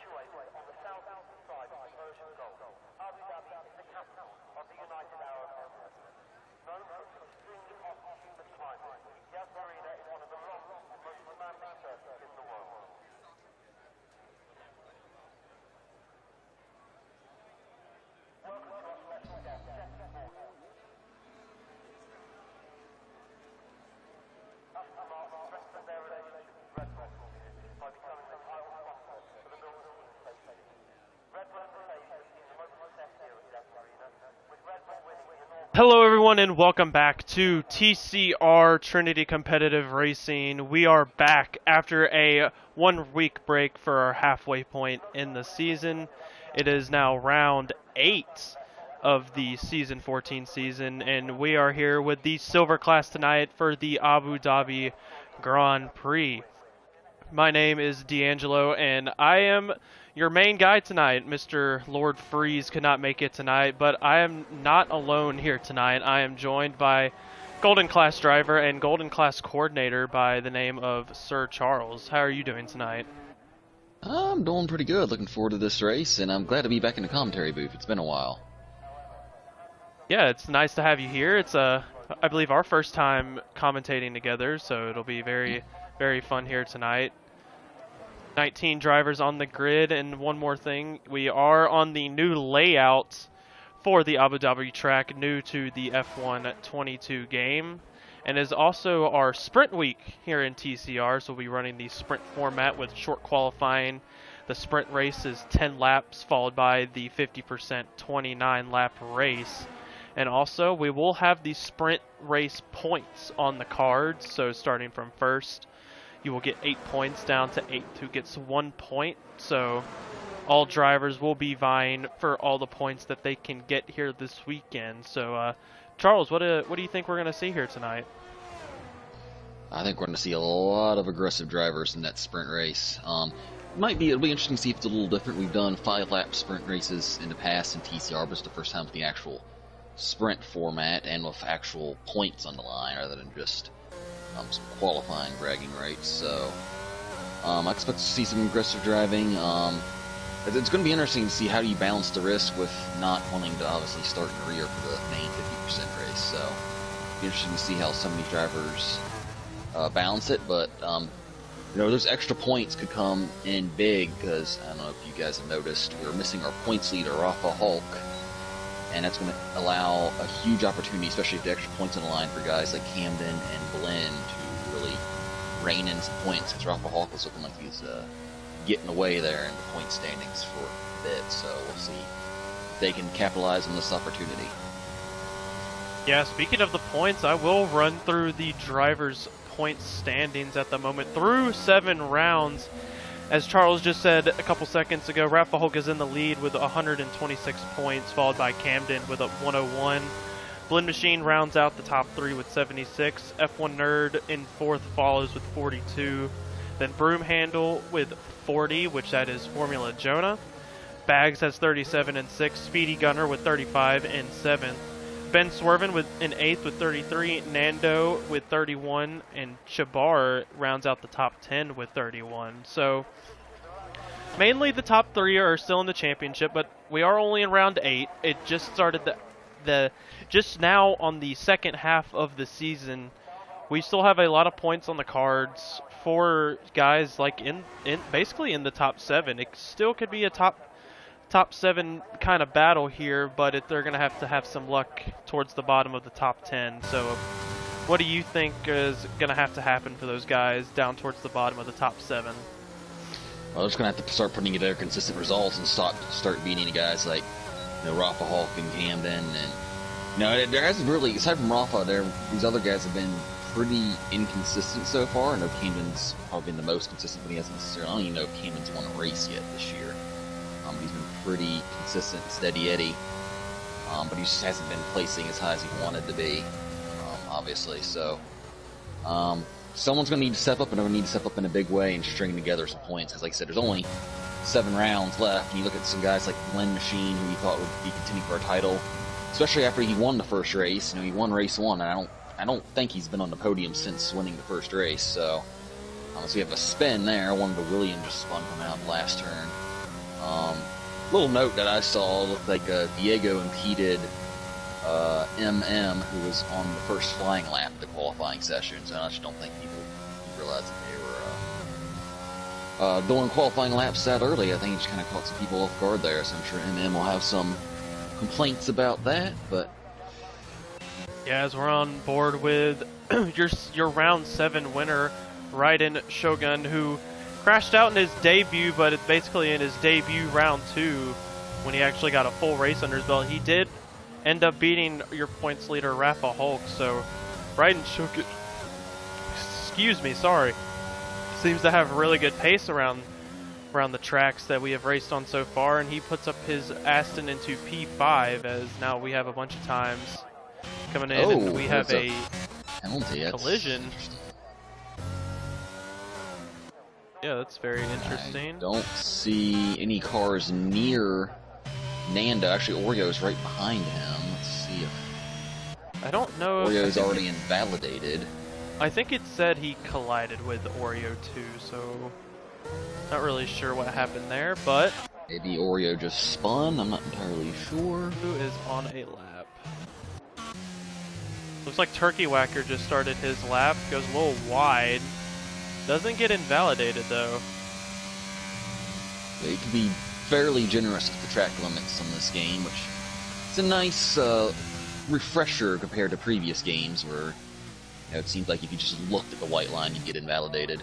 situated on the southeast side of the Persian Gulf, Abu Dhabi is the capital of the United Arab Emirates. Known for its extremely hot and humid climate, Yas Marina is one of the longest and most demanding circuits in the world. Welcome to our special guest, S14. Aston Martin strengthened their relationship with Red Bull by becoming the title sponsor for the Milton Keynes Station. Red Bull and Mercedes have seen the most success here at Yas Marina, with Red Bull winning the inaugural... Hello everyone and welcome back to TCR, Trinity Competitive Racing. We are back after a 1 week break for our halfway point in the season. It is now round 8 of the season 14 season, and we are here with the silver class tonight for the Abu Dhabi Grand Prix. My name is D'Angelo and I am your main guy tonight. Mr. Lord Freeze could not make it tonight, but I am not alone here tonight. I am joined by Golden Class driver and Golden Class coordinator by the name of Sir Charles. How are you doing tonight? I'm doing pretty good. Looking forward to this race, and I'm glad to be back in the commentary booth. It's been a while. Yeah, it's nice to have you here. It's I believe our first time commentating together, so it'll be very, very fun here tonight. 19 drivers on the grid, and one more thing, we are on the new layout for the Abu Dhabi track, new to the F1 22 game, and is also our sprint week here in TCR, so we'll be running the sprint format with short qualifying. The sprint race is 10 laps, followed by the 50% 29 lap race. And also, we will have the sprint race points on the cards. So starting from first, you will get 8 points down to 8th who gets 1 point. So all drivers will be vying for all the points that they can get here this weekend. So, Charles, what do you think we're going to see here tonight? I think we're going to see a lot of aggressive drivers in that sprint race. It'll be interesting to see if it's a little different. We've done 5-lap sprint races in the past in TCR, but it's the first time with the actual sprint format and with actual points on the line rather than just some qualifying bragging rights. So I expect to see some aggressive driving. It's going to be interesting to see how do you balance the risk with not wanting to obviously start in the rear for the main 50% race. So it'll be interesting to see how some of these drivers balance it. But those extra points could come in big because I don't know if you guys have noticed, we're missing our points leader, Rafa Hulk. And that's going to allow a huge opportunity, especially if the extra points on the line for guys like Camden and Blinn to really rein in some points. Because Rafa Hawk was looking like he's getting away there in the point standings for a bit. So we'll see if they can capitalize on this opportunity. Yeah, speaking of the points, I will run through the drivers' point standings at the moment through 7 rounds. As Charles just said a couple seconds ago, Rafa Hulk is in the lead with 126 points, followed by Camden with 101. Blinn Machine rounds out the top 3 with 76. F1 Nerd in 4th follows with 42. Then Broom Handle with 40, which that is Formula Jonah. Bags has 37 and 6. Speedy Gunner with 35 and 7th. Ben Swervin in 8th with 33. Nando with 31. And Chabar rounds out the top 10 with 31. So mainly the top 3 are still in the championship, but we are only in round 8. It just started just now on the second half of the season. We still have a lot of points on the cards for guys like in basically in the top 7. It still could be a top 7 kind of battle here, but they're going to have some luck towards the bottom of the top 10. So what do you think is going to have to happen for those guys down towards the bottom of the top 7? Well, they're just going to have to start putting together consistent results and start beating guys like Rafa Hulk and Camden. And there hasn't really, aside from Rafa, these other guys have been pretty inconsistent so far. I know Camden's probably been the most consistent, but he hasn't necessarily, I don't even know if Camden's won a race yet this year. He's been pretty consistent, steady Eddie, but he just hasn't been placing as high as he wanted to be, obviously. So someone's going to need to step up, and they're going to need to step up in a big way and string together some points. Because like I said, there's only 7 rounds left, and you look at some guys like Blinn Machine, who we thought would be contending for a title, especially after he won the first race. He won race 1, and I don't think he's been on the podium since winning the first race. So we have a spin there. One of the Williams just spun him out last turn. Little note that I saw looked like Diego impeded MM, who was on the first flying lap of the qualifying sessions, and I just don't think people realized that they were doing qualifying laps that early. I think he just kind of caught some people off guard there, so I'm sure MM will have some complaints about that, but... Yeah, as we're on board with your round 7 winner, Raiden Shogun, who crashed out in his debut, but it's basically in his debut round 2 when he actually got a full race under his belt. He did end up beating your points leader, Rafa Hulk, so Raiden Shogun, seems to have really good pace around the tracks that we have raced on so far, and he puts up his Aston into P5, as now we have a bunch of times coming in, and we have a collision. Yeah, that's very interesting. I don't see any cars near Nanda. Actually, Oreo's right behind him. Let's see if... I don't know Oreo's already invalidated. I think it said he collided with Oreo too, so not really sure what happened there, but... Maybe Oreo just spun, I'm not entirely sure. Who is on a lap? Looks like Turkey Whacker just started his lap, goes a little wide. Doesn't get invalidated though. They can be fairly generous with the track limits on this game, which is a nice refresher compared to previous games where it seems like if you just looked at the white line, you'd get invalidated.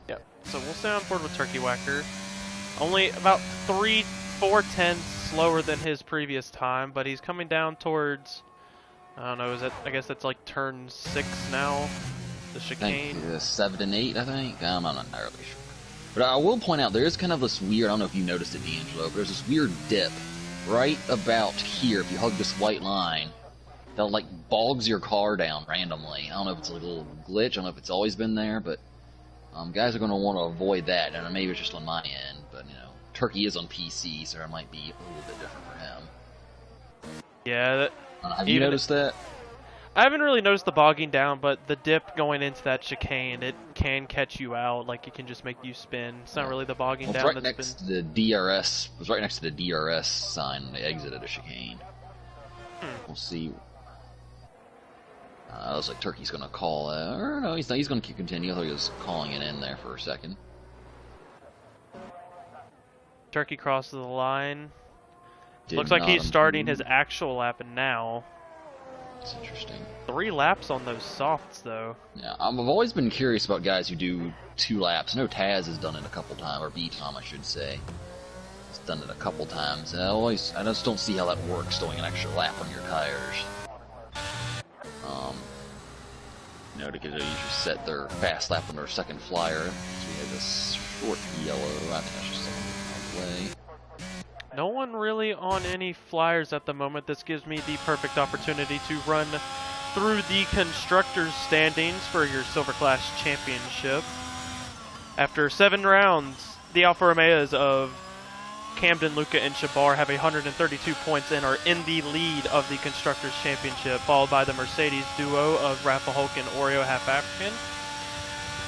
Yep. So we'll stay on board with Turkey Whacker. Only about 4 tenths slower than his previous time, but he's coming down towards, I don't know, I guess that's like turn 6 now, the chicane. I think 7 and 8, I think. I'm not entirely sure. But I will point out, there is kind of this weird, I don't know if you noticed it, D'Angelo, but there's this weird dip right about here, if you hug this white line, that like bogs your car down randomly. I don't know if it's a little glitch, I don't know if it's always been there, but guys are going to want to avoid that, and maybe it's just on my end, but you know, Turkey is on PC, so it might be a little bit different for him. Yeah. Have you noticed that? I haven't really noticed the bogging down, but the dip going into that chicane, it can catch you out. Like, it can just make you spin. It's not really the bogging down. Right next to the DRS. It was right next to the DRS sign when they exited a chicane. We'll see. I was like, Turkey's going to call. Or no, he's not. He's going to continue. I thought he was calling it in there for a second. Turkey crosses the line. Looks like he's starting his actual lap now. It's interesting. 3 laps on those softs, though. Yeah, I've always been curious about guys who do 2 laps. I know Taz has done it a couple times, or B-Tom, I should say. He's done it a couple times. I just don't see how that works, doing an extra lap on your tires. You know, because they usually set their fast lap on their second flyer. So we have this short yellow. I think that's just on the way. No one really on any flyers at the moment. This gives me the perfect opportunity to run through the constructors' standings for your Silver Class Championship. After 7 rounds, the Alfa Romeos of Camden, Luca, and Shabar have 132 points and are in the lead of the Constructors' Championship, followed by the Mercedes duo of Rafa Hulk and Oreo Half African.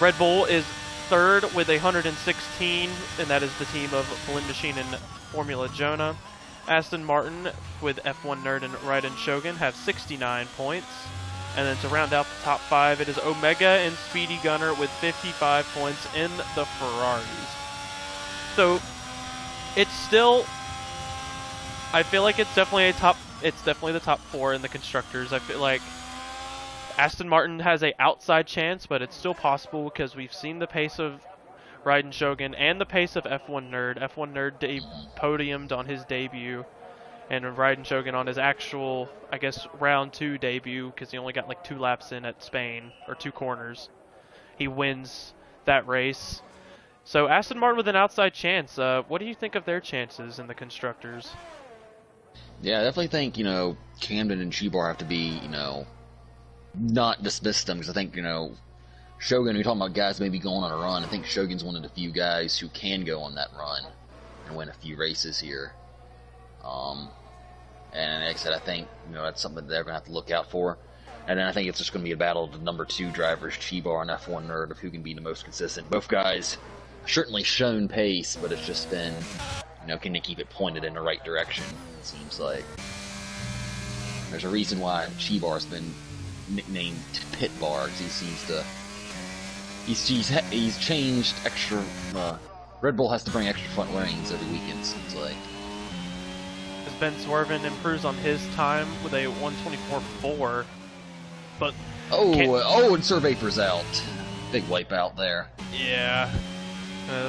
Red Bull is third with 116, and that is the team of Blend Machine and Formula Jonah. Aston Martin with F1 Nerd and Raiden Shogun have 69 points. And then to round out the top 5, it is Omega and Speedy Gunner with 55 points in the Ferraris. So it's still, I feel like it's definitely the top 4 in the constructors. I feel like Aston Martin has a outside chance, but it's still possible because we've seen the pace of Raiden Shogun and the pace of F1 Nerd. F1 Nerd podiumed on his debut, and Raiden Shogun on his actual, I guess, round 2 debut, because he only got like 2 laps in at Spain, or 2 corners. He wins that race. So Aston Martin with an outside chance. What do you think of their chances in the constructors? Yeah, I definitely think, Camden and Chibar have to be, not dismiss them, because I think, Shogun, you're talking about guys maybe going on a run. I think Shogun's one of the few guys who can go on that run and win a few races here. And like I said, I think, that's something that they're going to have to look out for. And then I think it's just going to be a battle of the number 2 drivers, Chibar and F1 Nerd, of who can be the most consistent. Both guys certainly shown pace, but it's just been, can they keep it pointed in the right direction? It seems like there's a reason why Chibar's been nicknamed Pit Bar, because he seems to. He's changed extra. Red Bull has to bring extra front reins every weekend. Seems like. As Ben Swerven improves on his time with a 124.4, but and Sir Vapor's out. Big wipeout there. Yeah.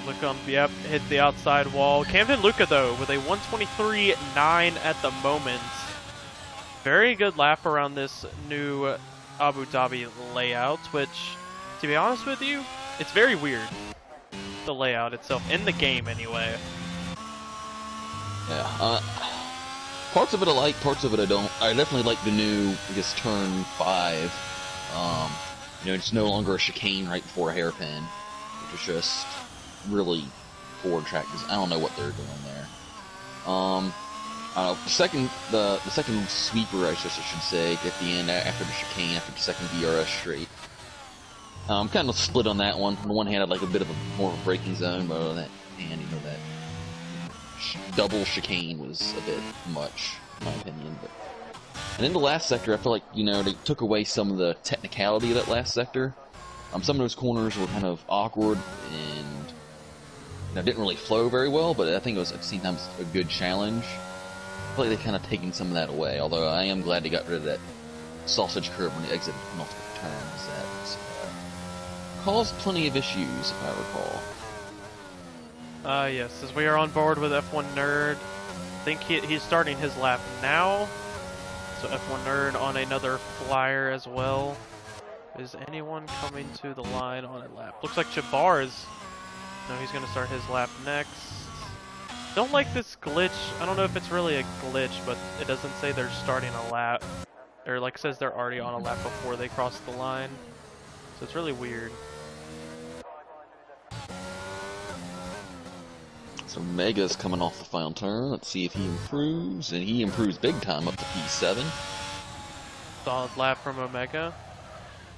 Look on, yep, hit the outside wall. Camden Luca, though, with a 123.9 at the moment. Very good lap around this new Abu Dhabi layout, which, to be honest with you, it's very weird. The layout itself, in the game anyway. Yeah, parts of it I like, parts of it I don't. I definitely like the new, I guess, turn 5. It's no longer a chicane right before a hairpin, which is just really poor track. I don't know what they're doing there. The second sweeper, I should say, at the end after the chicane, after the second DRS straight. I'm kind of split on that one. On the one hand, I'd like a bit of more of a braking zone, but on that hand, that double chicane was a bit much, in my opinion. And in the last sector, I feel like, they took away some of the technicality of that last sector. Some of those corners were kind of awkward and didn't really flow very well, but I think it was at the same time a good challenge. I feel like they've kind of taken some of that away, although I am glad they got rid of that sausage curve when they exited multiple turns. That caused plenty of issues, if I recall. Yes, as we are on board with F1 Nerd, I think he's starting his lap now. So F1 Nerd on another flyer as well. Is anyone coming to the line on a lap? Looks like Jabbar is. No, he's going to start his lap next. Don't like this glitch. I don't know if it's really a glitch, but it doesn't say they're starting a lap. Or like it says they're already on a lap before they cross the line. So it's really weird. So Mega's coming off the final turn. Let's see if he improves, and he improves big time up to P7. Solid lap from Omega.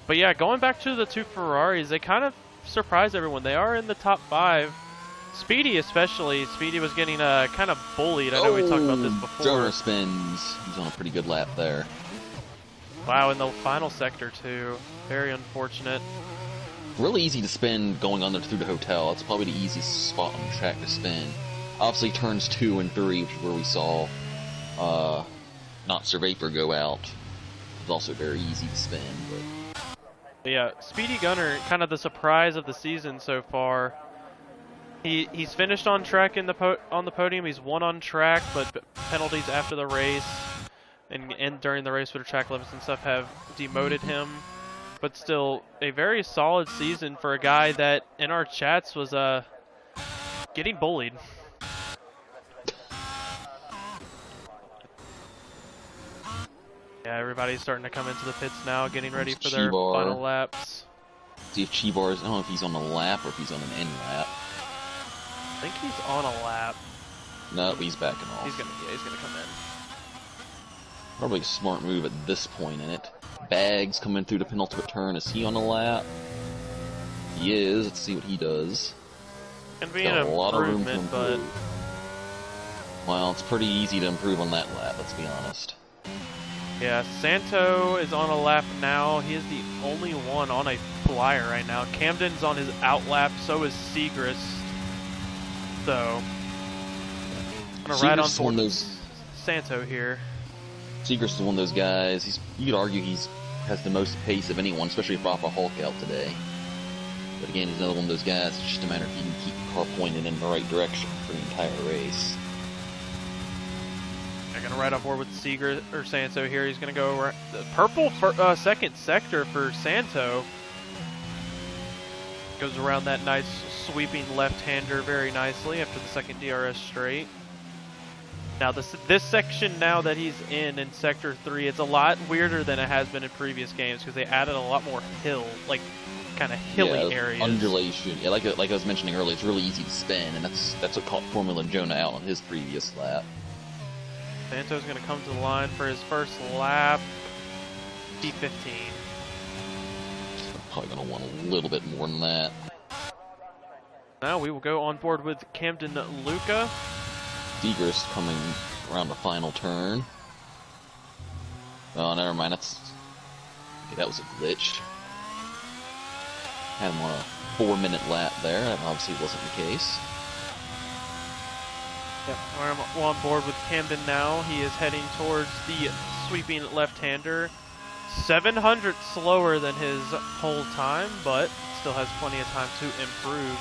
But yeah, going back to the two Ferraris, they kind of surprised everyone. They are in the top 5. Speedy especially. Speedy was getting kind of bullied. I know we talked about this before. Jonah spins. He's on a pretty good lap there. Wow, in the final sector too. Very unfortunate. Really easy to spin going on through the hotel. It's probably the easiest spot on the track to spin. Obviously turns 2 and 3, which is where we saw not Sir Vapor go out. It's also very easy to spin. But yeah, Speedy Gunner, kind of the surprise of the season so far. He's finished on track on the podium. He's won on track, but penalties after the race and during the race with the track limits and stuff have demoted him. But still, a very solid season for a guy that, in our chats, was getting bullied. Yeah, everybody's starting to come into the pits now, getting ready for their final laps. See if Chibar is, I don't know if he's on a lap or if he's on an end lap. I think he's on a lap. No, he's backing off. He's gonna come in. Probably a smart move at this point in it. Bags coming through the penultimate turn. Is he on a lap? He is. Let's see what he does. Can be an improvement, but well, it's pretty easy to improve on that lap. Let's be honest. Yeah, Santo is on a lap now. He is the only one on a flyer right now. Camden's on his out lap. So is Segrist. So I'm gonna ride on board those Santo here. Segrist is one of those guys. You could argue has the most pace of anyone, especially if Rafa Hulk out today. But again, he's another one of those guys. It's just a matter if you can keep the car pointed in the right direction for the entire race. I'm gonna ride on board with Segrist or Santo here. He's gonna go over the purple for, second sector for Santo. Goes around that nice sweeping left-hander very nicely after the second DRS straight. Now this section now that he's in Sector 3, it's a lot weirder than it has been in previous games because they added a lot more hill, like kind of hilly areas. Undulation. Yeah, like I was mentioning earlier, it's really easy to spin, and that's what caught Formula Jonah out on his previous lap. Santo's going to come to the line for his first lap. P15. Probably going to want a little bit more than that. Now we will go on board with Camden Luca. Degrist coming around the final turn. Oh, never mind. Okay, that was a glitch. Had him on a 4-minute lap there. That obviously wasn't the case. Yep, we're on board with Camden now. He is heading towards the sweeping left-hander. 700 slower than his pole time, but still has plenty of time to improve.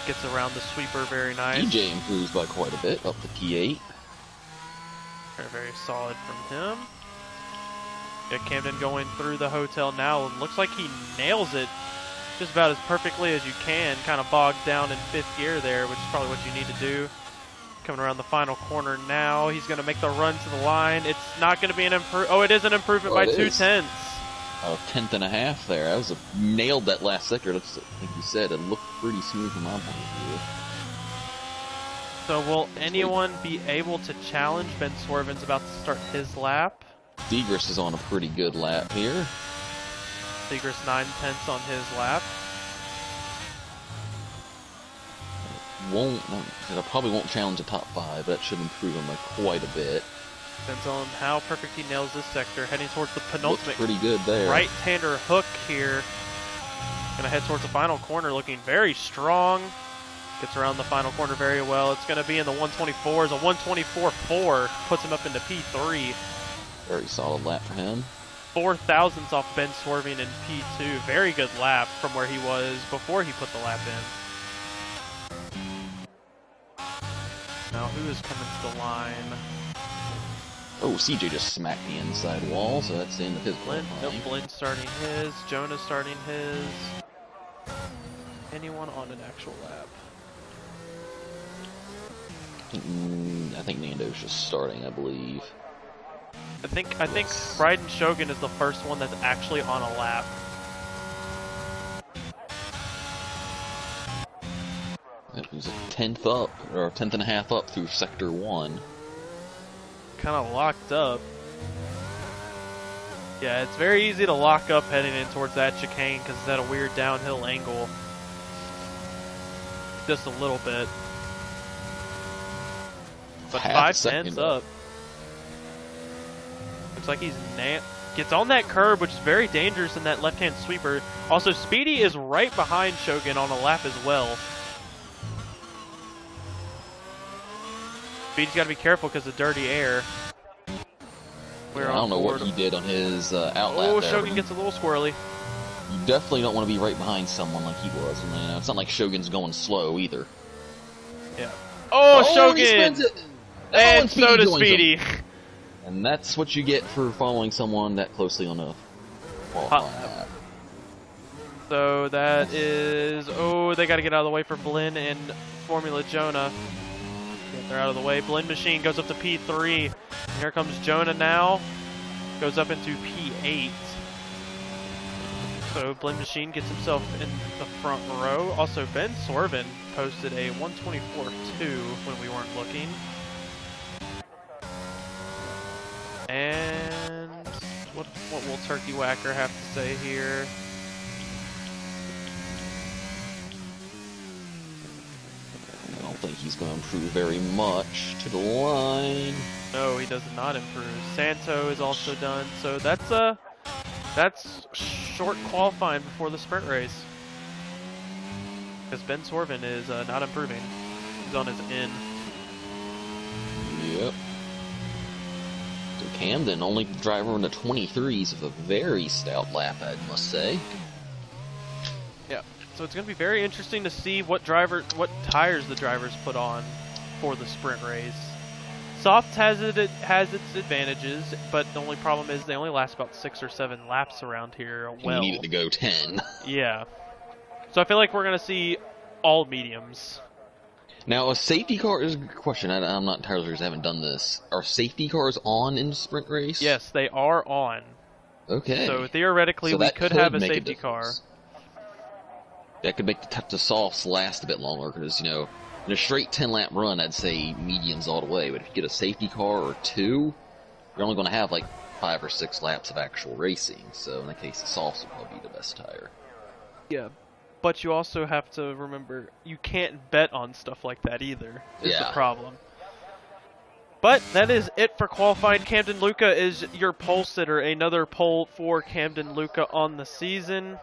Gets around the sweeper very nice. DJ improves by quite a bit, up to P8. Very, very solid from him. Got Camden going through the hotel now, and looks like he nails it just about as perfectly as you can. Kind of bogged down in 5th gear there, which is probably what you need to do. Coming around the final corner now. He's going to make the run to the line. It's not going to be an improvement. Oh, it is an improvement by 2/10. A 1/10.5 there. That was nailed that last sector. That's, like you said, it looked pretty smooth from my point of view. So will anyone be able to challenge? Ben Swerven's about to start his lap. Degrist is on a pretty good lap here. Degrist 9/10 on his lap. It probably won't challenge the top 5, but that should improve him by quite a bit. Depends on how perfect he nails this sector. Heading towards the penultimate. Looks pretty good there. Right-hander hook here. Gonna head towards the final corner, looking very strong. Gets around the final corner very well. It's gonna be in the 124s. A 124.4 puts him up into P3. Very solid lap for him. 4 thousandths off Ben Swerving in P2. Very good lap from where he was before he put the lap in. Now who is coming to the line? Oh, CJ just smacked the inside wall, so that's the end of his Blinn. Nope, line. Blinn starting his. Jonah starting his. Anyone on an actual lap? I think Nando's just starting, I believe. I think Bryden Shogun is the first one that's actually on a lap. It was a 10th up, or a 10th.5 up through sector 1. Kind of locked up. Yeah, it's very easy to lock up heading in towards that chicane because it's at a weird downhill angle. Just a little bit. But 5/10 up. Looks like he's gets on that curb, which is very dangerous in that left-hand sweeper. Also, Speedy is right behind Shogun on a lap as well. Speedy's got to be careful because of dirty air. I don't know what he did on his outlap. Oh, there, Shogun gets a little squirrely. You definitely don't want to be right behind someone like he was. And, you know, it's not like Shogun's going slow either. Yeah. Oh, Shogun! He spins it. And so does Speedy. And that's what you get for following someone that closely on a qualifying lap. So that is... Oh, they got to get out of the way for Blinn and Formula Jonah. They're out of the way. Blinn Machine goes up to P3. And here comes Jonah now. Goes up into P8. So Blinn Machine gets himself in the front row. Also, Ben Swerven posted a 124.2 when we weren't looking. And what will Turkey Whacker have to say here? I don't think he's going to improve very much to the line. No, he does not improve. Santo is also done, so that's short qualifying before the sprint race. Because Ben Swerven is not improving. He's on his in. Yep. So Camden, only driver in the 23s with a very stout lap, I must say. Yeah. So it's going to be very interesting to see what tires the drivers put on for the sprint race. Soft has its advantages, but the only problem is they only last about 6 or 7 laps around here. Well, you need it to go 10. Yeah. So I feel like we're going to see all mediums. Now, a safety car is a good question. I'm not entirely sure because I haven't done this. Are safety cars on in the sprint race? Yes, they are on. Okay. So theoretically, we could have a safety car. That could make the softs last a bit longer because, you know, in a straight 10-lap run, I'd say mediums all the way. But if you get a safety car or 2, you're only going to have like 5 or 6 laps of actual racing. So in that case, the softs will probably be the best tire. Yeah. But you also have to remember, you can't bet on stuff like that either, is the problem. But that is it for qualifying. Camden Luca is your pole sitter. Another pole for Camden Luca on the season.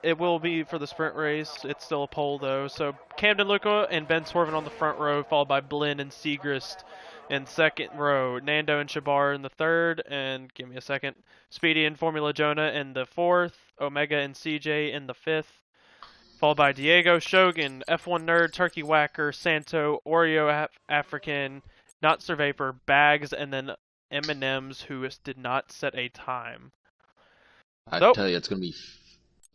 It will be for the sprint race. It's still a pole though. So Camden Luca and Ben Swerven on the front row, followed by Blinn and Segrist in second row. Nando and Shabar in the third, and give me a second. Speedy and Formula Jonah in the fourth. Omega and CJ in the fifth. Followed by Diego, Shogun, F1 Nerd, Turkey Whacker, Santo, Oreo African, Not Sir Vapor, Bags, and then M&M's, who did not set a time. I tell you, it's going to be...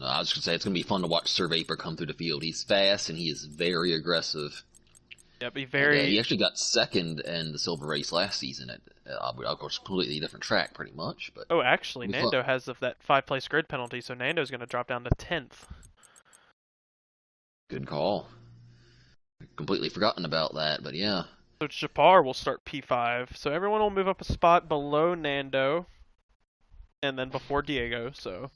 I was going to say, it's going to be fun to watch Sir Vapor come through the field. He's fast, and he is very aggressive. Yeah, he actually got second in the silver race last season at, of course, completely different track, pretty much. But oh, actually, Nando has that 5-place grid penalty, so Nando's going to drop down to 10th. Good call. Completely forgotten about that, but yeah. So Chapar will start P5, so everyone will move up a spot below Nando, and then before Diego, so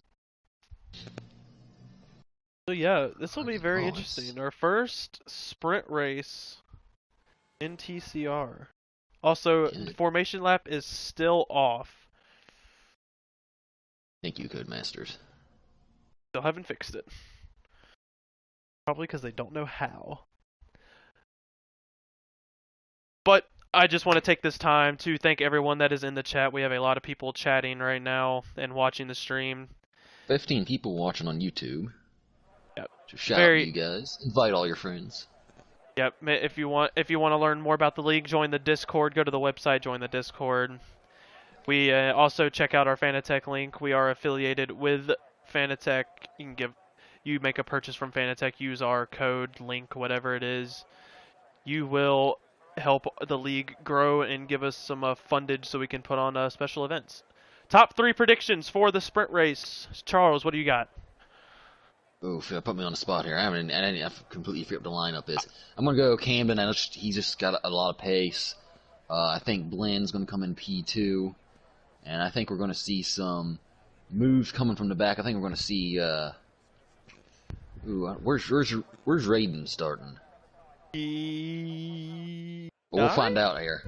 yeah, this will be very interesting. Our first sprint race in TCR. Also, the formation lap is still off. Thank you, Codemasters. Still haven't fixed it. Probably because they don't know how. But I just want to take this time to thank everyone that is in the chat. We have a lot of people chatting right now and watching the stream. 15 people watching on YouTube. Yep. Just shout out to you guys. Invite all your friends. Yep. If you want to learn more about the league, join the Discord. Go to the website, join the Discord. We also check out our Fanatec link. We are affiliated with Fanatec. You make a purchase from Fanatec, use our code, link, whatever it is. You will help the league grow and give us some fundage so we can put on special events. Top 3 predictions for the sprint race. Charles, what do you got? Oof, put me on the spot here. I've completely forgot what the lineup is. I'm going to go Camden. He's just got a lot of pace. I think Blinn's going to come in P2. And I think we're going to see some moves coming from the back. I think we're going to see... where's Raiden starting? We'll find out here.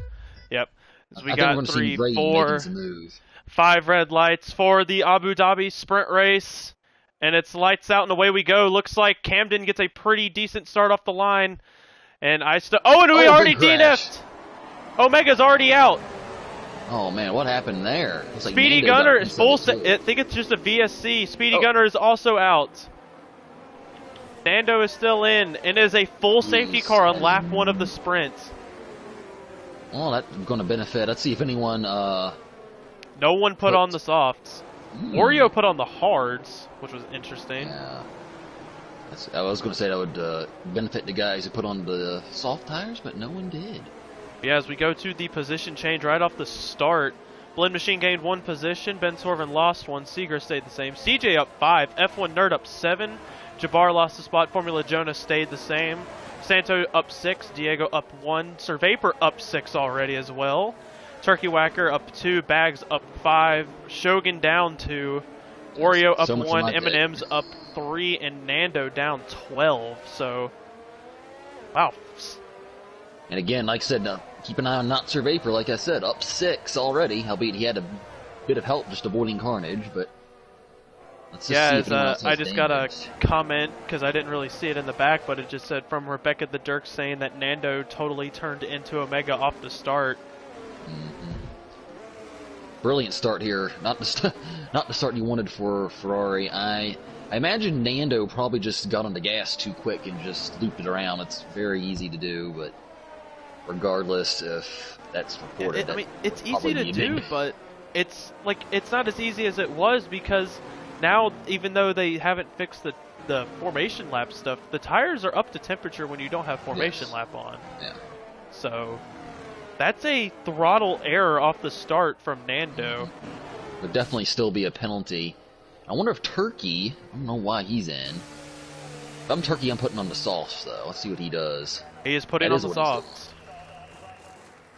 Yep. So we got 3, 4, move. 5 red lights for the Abu Dhabi sprint race. And it's lights out and away we go. Looks like Camden gets a pretty decent start off the line. And we already DNF'd. Omega's already out. Oh man, what happened there? Speedy Gunner is full. I think it's just a VSC. Speedy Gunner is also out. Nando is still in, and is a full safety car on lap 1 of the sprint. Well, that's going to benefit. Let's see if anyone... No one put on the softs. Oreo put on the hards, which was interesting. Yeah. I was going to say that would benefit the guys who put on the soft tires, but no one did. Yeah, as we go to the position change right off the start, Blend Machine gained 1 position, Ben Swerven lost 1, Seeger stayed the same, CJ up 5, F1 Nerd up 7, Jabbar lost a spot, Formula Jonah stayed the same, Santo up 6, Diego up 1, Sir Vapor up 6 already as well, Turkey Whacker up 2, Bags up 5, Shogun down 2, Oreo up 1, M&M's up 3, and Nando down 12. So, wow. And again, like I said, keep an eye on Not Sir Vapor, like I said, up 6 already, albeit he had a bit of help just avoiding carnage, but let's just see if anyone else has I just got a comment, because I didn't really see it in the back, but it just said from Rebecca the Dirk saying that Nando totally turned into Omega off the start. Brilliant start here. Not the start you wanted for Ferrari. I imagine Nando probably just got on the gas too quick and just looped it around. It's very easy to do, but regardless if that's reported, I mean, it's easy to do, but it's not as easy as it was, because now, even though they haven't fixed the formation lap stuff, the tires are up to temperature when you don't have formation lap on. Yeah. So that's a throttle error off the start from Nando. Would definitely still be a penalty. I wonder if Turkey, I don't know why he's in. If I'm Turkey, I'm putting on the softs, though. Let's see what he does. He is putting on the softs.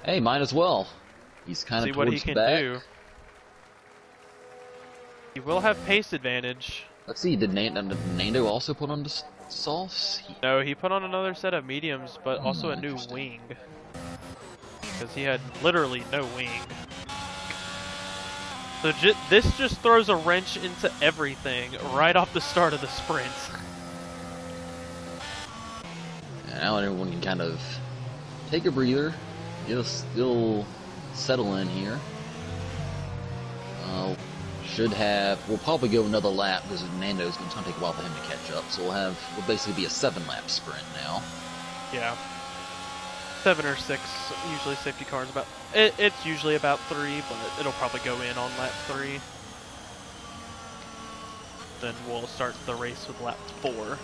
Hey, might as well. He's kind of towards the back. See what he can do. He will have pace advantage. Let's see, did Nando also put on the softs? No, he put on another set of mediums, but also a new wing. because he had literally no wing. So this just throws a wrench into everything right off the start of the sprint. And now everyone can kind of take a breather. It'll settle in here. We'll probably go another lap because Nando's going to take a while for him to catch up. So we'll basically be a 7-lap sprint now. Yeah. 7 or 6, usually safety cars about, it's usually about 3, but it'll probably go in on lap 3. Then we'll start the race with lap 4.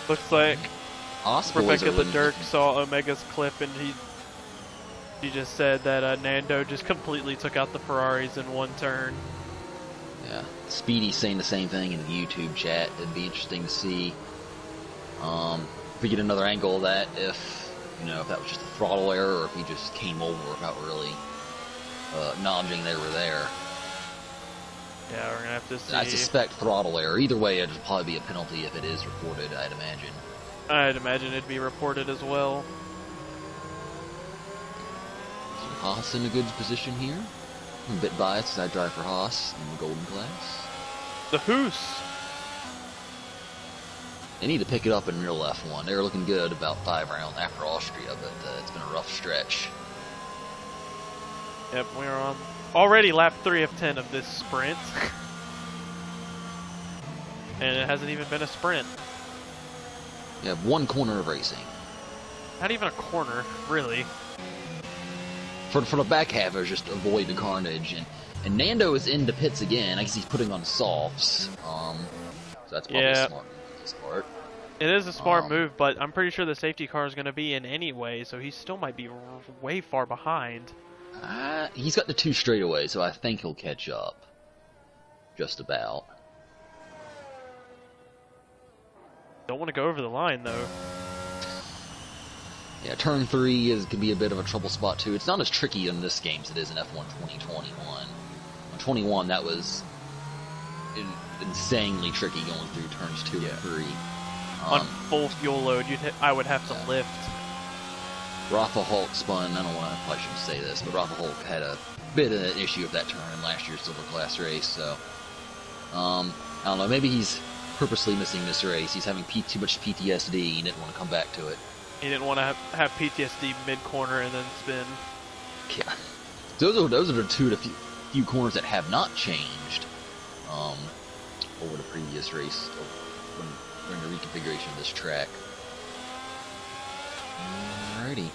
Looks like Rebecca the Dirk saw Omega's clip, and he just said that Nando just completely took out the Ferraris in one turn. Yeah, Speedy's saying the same thing in the YouTube chat. It'd be interesting to see if we get another angle of that, if that was just a throttle error, or if he just came over without really acknowledging they were there. Yeah, we're gonna have to see. I suspect throttle error. Either way, it'd probably be a penalty if it is reported, I'd imagine. I'd imagine it'd be reported as well. Haas in a good position here. I'm a bit biased because I drive for Haas in the Golden class. The Hoos. They need to pick it up in real F1. They were looking good about 5 rounds after Austria, but it's been a rough stretch. Yep, we are on already lap 3 of 10 of this sprint. And it hasn't even been a sprint. You have 1 corner of racing. Not even a corner, really. For the back half, it was just avoid the carnage. And Nando is in the pits again. I guess he's putting on softs. So that's probably smart on his part. It is a smart move, but I'm pretty sure the safety car is going to be in anyway, so he still might be way far behind. He's got the 2 straightaways, so I think he'll catch up. Just about. Don't want to go over the line, though. Yeah, turn 3 can be a bit of a trouble spot, too. It's not as tricky in this game as it is in F1 2021. On 21, that was insanely tricky going through turns 2 and 3. On full fuel load, I would have to lift. Rafa Hulk spun, I probably shouldn't say this, but Rafa Hulk had a bit of an issue with that turn in last year's Silver Class race, so I don't know, maybe he's purposely missing this race. He's having too much PTSD, he didn't want to come back to it. He didn't want to have PTSD mid-corner and then spin. Yeah. Those are the few corners that have not changed over the previous race, when the reconfiguration of this track. Alrighty.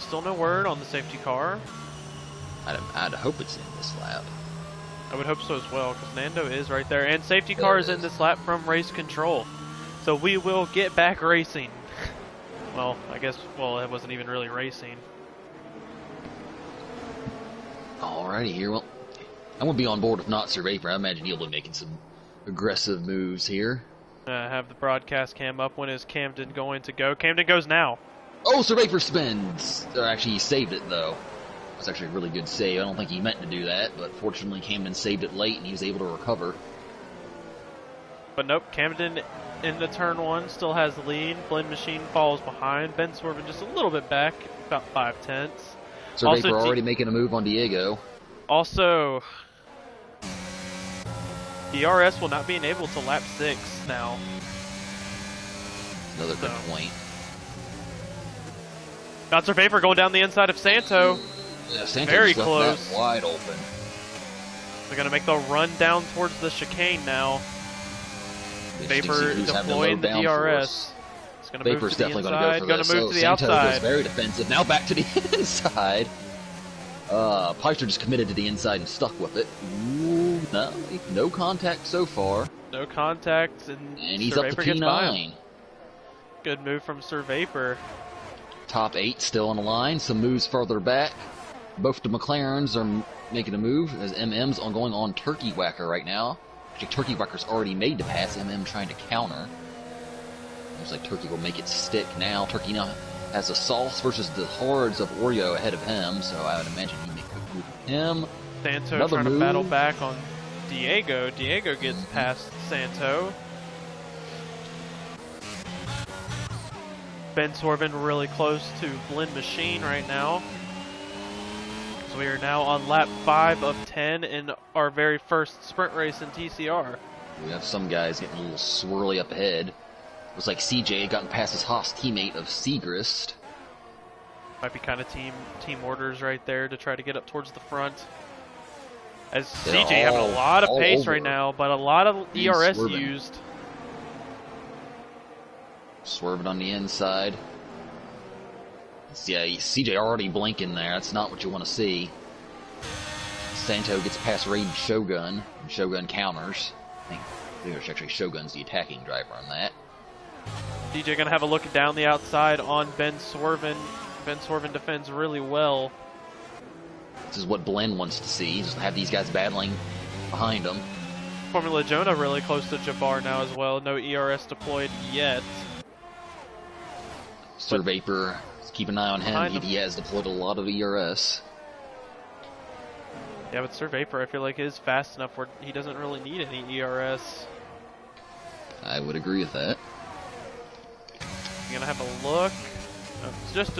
Still no word on the safety car. I'd hope it's in this lap. I would hope so as well, because Nando is right there, and safety car is in this lap from race control. So we will get back racing. Well, it wasn't even really racing. Alrighty here, well, I'm going to be on board if not Survivor. I imagine he'll be making some aggressive moves here. Have the broadcast cam up. When is Camden going to go? Camden goes now. Oh, Survivor spins! Actually, he saved it, though. That's actually a really good save. I don't think he meant to do that, but fortunately Camden saved it late and he was able to recover. But nope, Camden in the turn 1 still has the lead. Blend Machine falls behind. Ben swerving just a little bit back, about 5/10. Survivor already making a move on Diego. Also, DRS will not be enabled to lap 6 now. Another good point. Got Survivor going down the inside of Santo. Yeah, Santo very just close. Left that wide open. They're going to make the run down towards the chicane now. Vapor deploying the DRS. It's going to move to the inside. Going to move to the outside. Goes very defensive. Now back to the inside. Peister just committed to the inside and stuck with it. Ooh, no contact so far. No contact, and he's Sir up to Vapor gets by P9. him. Good move from Sir Vapor. Top 8 still on the line. Some moves further back. Both the McLarens are making a move as MM's going on Turkey Whacker right now. Actually, Turkey Whacker's already made the pass. MM trying to counter. Looks like Turkey will make it stick now. Turkey now has a Sauce versus the hordes of Oreo ahead of him, so I would imagine he make a good move with him. Santo trying to battle back on Diego. Diego gets past Santo. Ben Sorvin really close to Blend Machine right now. So we are now on lap 5 of 10 in our very first sprint race in TCR. We have some guys getting a little swirly up ahead. Looks like CJ had gotten past his Haas teammate of Segrist. Might be kind of team orders right there to try to get up towards the front. As CJ having a lot of pace right now, but a lot of ERS swerving. used. Swerving on the inside. Yeah, CJ already blinking there. That's not what you want to see. Santo gets past Raiden Shogun, and Shogun counters. I think actually Shogun's the attacking driver on that. DJ gonna have a look down the outside on Ben Sorvin. Ben Sorvin defends really well. This is what Blend wants to see, just have these guys battling behind him. Formula Jonah really close to Jabbar now as well. No ERS deployed yet. Sir Vapor, keep an eye on him. He has deployed a lot of ERS. Yeah, but Sir Vapor I feel like is fast enough where he doesn't really need any ERS. I would agree with that. You're gonna have a look. It's just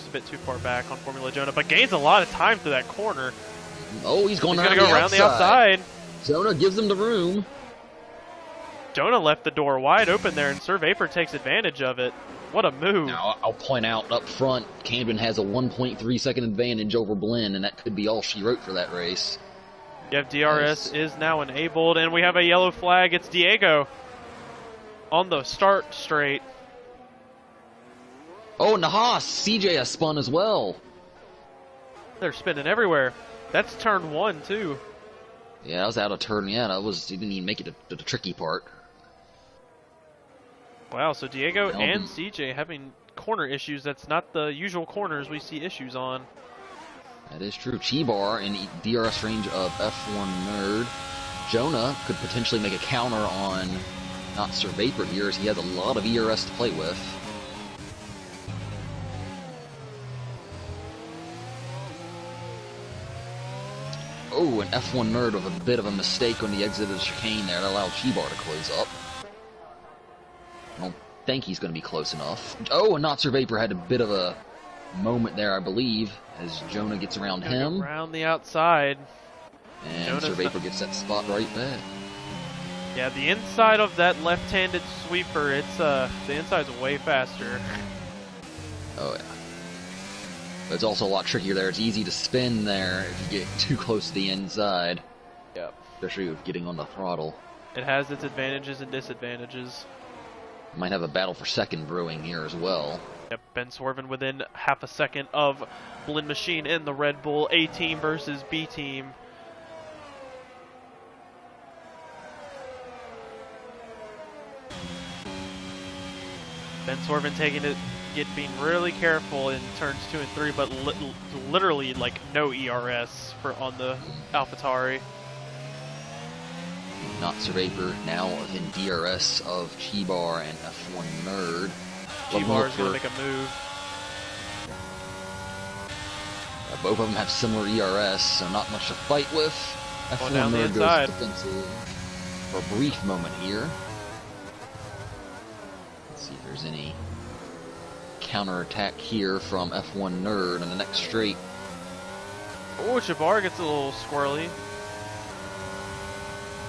a bit too far back on Formula Jonah, but gains a lot of time through that corner. Oh, he's going gonna go around the outside. Jonah gives him the room. Jonah left the door wide open there, and Sir Vapor takes advantage of it. What a move. Now, I'll point out up front, Camden has a 1.3 second advantage over Blend, and that could be all she wrote for that race. You have DRS is now enabled, and we have a yellow flag. It's Diego on the start straight. Oh, and the Haas, CJ has spun as well. They're spinning everywhere. That's turn 1 too. Yeah, I was out of turn. Yeah, he didn't even make it to the tricky part. Wow, so Diego and CJ having corner issues. That's not the usual corners we see issues on. That is true. Chibar in DRS range of F1 Nerd. Jonah could potentially make a counter on not Sir Vapor here, as he has a lot of ERS to play with. Oh, an F1 Nerd with a bit of a mistake on the exit of the chicane there. That allowed Chibar to close up. I don't think he's going to be close enough. Oh, and Not Sir Vapor had a bit of a moment there, I believe, as Jonah gets around him. Around the outside. And Jonah's Sir Vapor gets that spot right back. Yeah, the inside of that left-handed sweeper, it's the inside's way faster. Oh, yeah. But it's also a lot trickier there. It's easy to spin there if you get too close to the inside. Yep. Especially with getting on the throttle. It has its advantages and disadvantages. Might have a battle for second brewing here as well. Yep, Ben Sorvin within half a second of Blend Machine in the Red Bull. A team versus B team. Ben Sorvin taking it, being really careful in turns 2 and 3, but literally like no ERS on the AlphaTauri. Not Sir Vapor now in DRS of Chibar and F1 Nerd. Chibar's going to make a move. Both of them have similar ERS, so not much to fight with. F1 down the Nerd inside. goes defensive for a brief moment here. Let's see if there's any counterattack here from F1 Nerd in the next straight. Oh, Jabbar gets a little squirrely.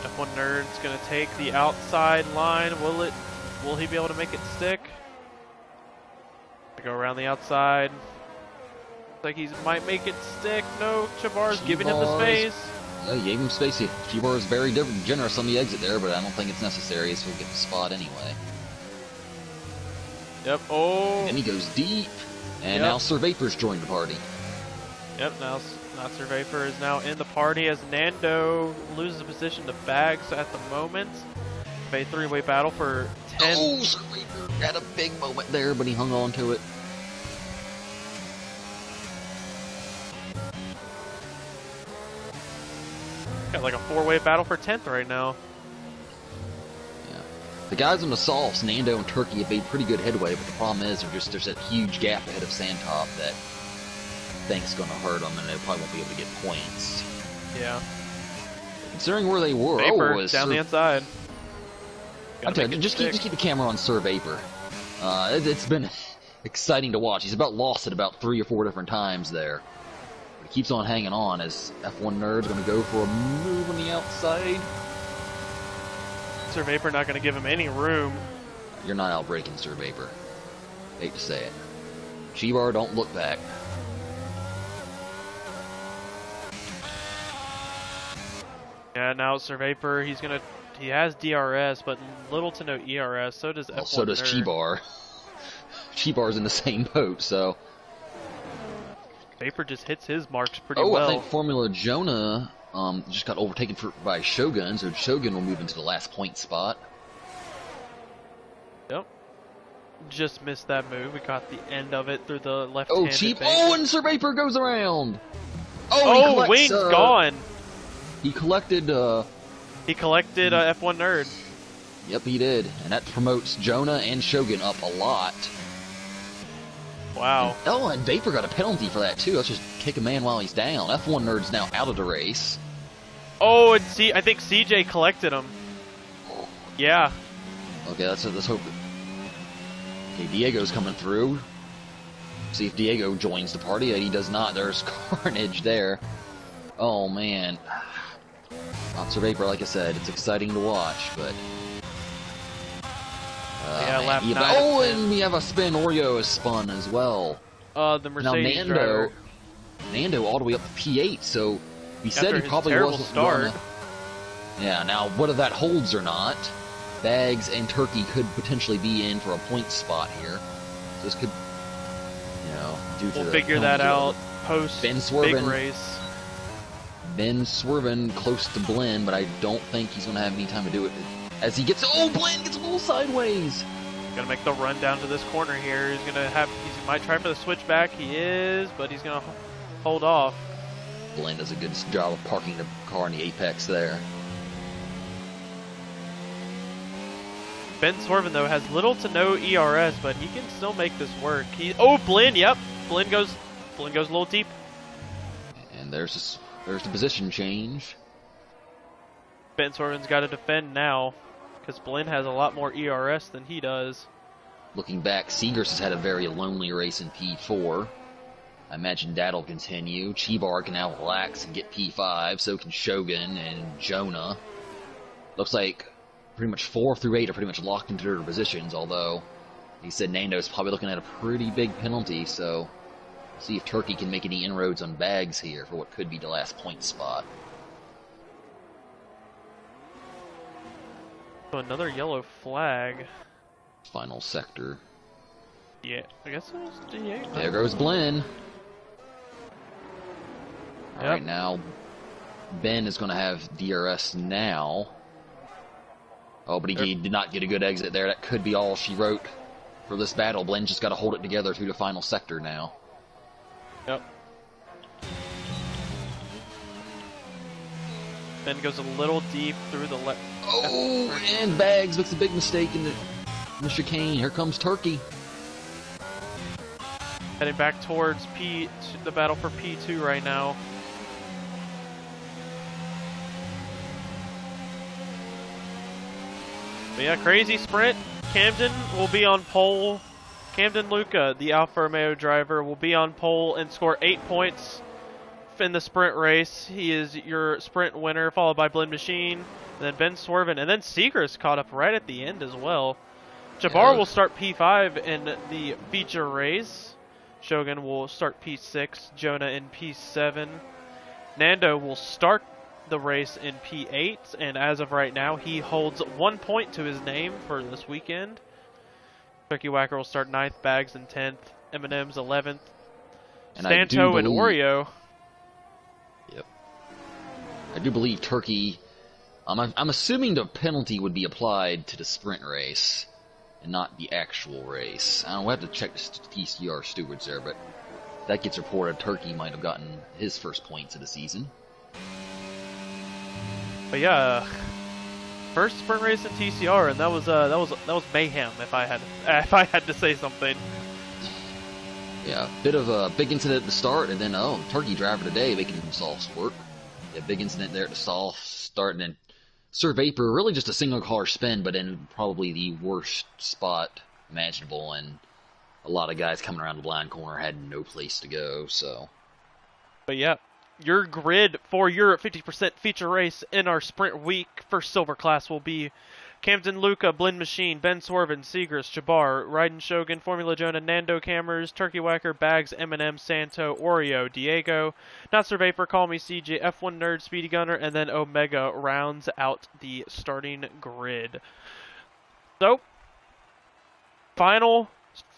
F1 Nerd's going to take the outside line. Will he be able to make it stick? Go around the outside. Looks like he might make it stick. No, Jabbar's giving him the space. Yeah, he gave him space. Chibar is very generous on the exit there, but I don't think it's necessary, so he'll get the spot anyway. Yep, oh. And he goes deep. And now Sir Vapor's joined the party. Yep, now Not Sir Vapor is now in the party as Nando loses the position to Bags at the moment. A three-way battle for 10. Oh, Sir Vapor had a big moment there, but he hung on to it. Got like a 4-way battle for 10th right now. Yeah. The guys on the softs, Nando and Turkey, have made pretty good headway, but the problem is there's that huge gap ahead of Santop that I think's going to hurt them, and they probably won't be able to get points. Yeah. Considering where they were, Vapor down the inside. I tell you, just keep the camera on Sir Vapor. It's been exciting to watch. He's about lost it about 3 or 4 different times there. But he keeps on hanging on as F1 Nerd's going to go for a move on the outside. Sir Vapor not going to give him any room. You're not outbreaking Sir Vapor. Hate to say it. Chibar, don't look back. Yeah, now Sir Vapor, he has DRS, but little to no ERS. So does F1 Well, so does Nerd. Chibar. Chibar's in the same boat, so. Vapor just hits his marks pretty well. I think Formula Jonah just got overtaken by Shogun, so Shogun will move into the last point spot. Yep. Just missed that move. We caught the end of it through the left Oh, hand. cheap! Oh, and Sir Vapor goes around. Oh, Wayne's gone. He collected. He collected F1 Nerd. Yep, he did, and that promotes Jonah and Shogun up a lot. Wow. And Vapor got a penalty for that too. Let's just kick a man while he's down. F1 Nerd's now out of the race. Oh, and I think CJ collected him. Yeah. Okay, let's hope. Okay, Diego's coming through. See if Diego joins the party. He does not. There's carnage there. Oh man. Sir Vapor, like I said, it's exciting to watch, but. Yeah, and we have a spin. Oreo is spun as well. The Mercedes driver. Nando all the way up to P8, so he said he probably wasn't start. Yeah, now whether that holds or not, Bags and Turkey could potentially be in for a point spot here. So this could, due to we'll figure that out post big race. Ben swerving close to Blinn, but I don't think he's going to have any time to do it. As he gets, Blinn gets a little sideways. Gonna make the run down to this corner here. He might try for the switchback. He is, but he's gonna hold off. Blinn does a good job of parking the car in the apex there. Ben Swerven though has little to no ERS, but he can still make this work. Blinn, yep, Blinn goes a little deep. And there's the position change. Ben Swerven's got to defend now, because Blinn has a lot more ERS than he does. Looking back, Seegers has had a very lonely race in P4. I imagine that'll continue. Chibar can now relax and get P5, so can Shogun and Jonah. Looks like pretty much 4 through 8 are pretty much locked into their positions, although he said Nando's probably looking at a pretty big penalty, so we'll see if Turkey can make any inroads on Bags here for what could be the last point spot. Another yellow flag. Final sector. Yeah, I guess it was D8. There goes Blinn. Yep. Alright, now Ben is going to have DRS now. Oh, but he did not get a good exit there. That could be all she wrote for this battle. Blinn just got to hold it together through the final sector now. Yep. Ben goes a little deep through the left. Oh, and Bags makes a big mistake in the chicane. Here comes Turkey. Heading back towards the battle for P2 right now. But yeah, crazy sprint. Camden will be on pole. Camden Luca, the Alfa Romeo driver, will be on pole and score 8 points in the sprint race. He is your sprint winner, followed by Blinn Machine, and then Ben Swerven, and then Seegers caught up right at the end as well. Jabbar will start P5 in the feature race. Shogun will start P6, Jonah in P7. Nando will start the race in P8, and as of right now, he holds 1 point to his name for this weekend. Turkey Whacker will start 9th, Bags in 10th, M&M's 11th, Stanto and Oreo. Yep. I do believe Turkey... I'm assuming the penalty would be applied to the sprint race and not the actual race. I don't know, we'll have to check the TCR stewards there, but that gets reported Turkey might have gotten his first points of the season. But yeah, first sprint race in TCR, and that was mayhem. If I had to say something. Yeah, bit of a big incident at the start, and then Turkey driver today making himself work. Yeah, big incident there at the start, and then Sir Vapor, really just a single car spin, but in probably the worst spot imaginable, and a lot of guys coming around the blind corner had no place to go, so. But yeah, your grid for your 50% feature race in our sprint week for Silver Class will be Camden, Luca, Blend Machine, Ben Swervin, Seagrass, Jabbar, Raiden Shogun, Formula Jonah, Nando Cameras, Turkey Whacker, Bags, Eminem, Santo, Oreo, Diego, Not Sir Vapor, Call Me CJ, F1 Nerd, Speedy Gunner, and then Omega rounds out the starting grid. So, final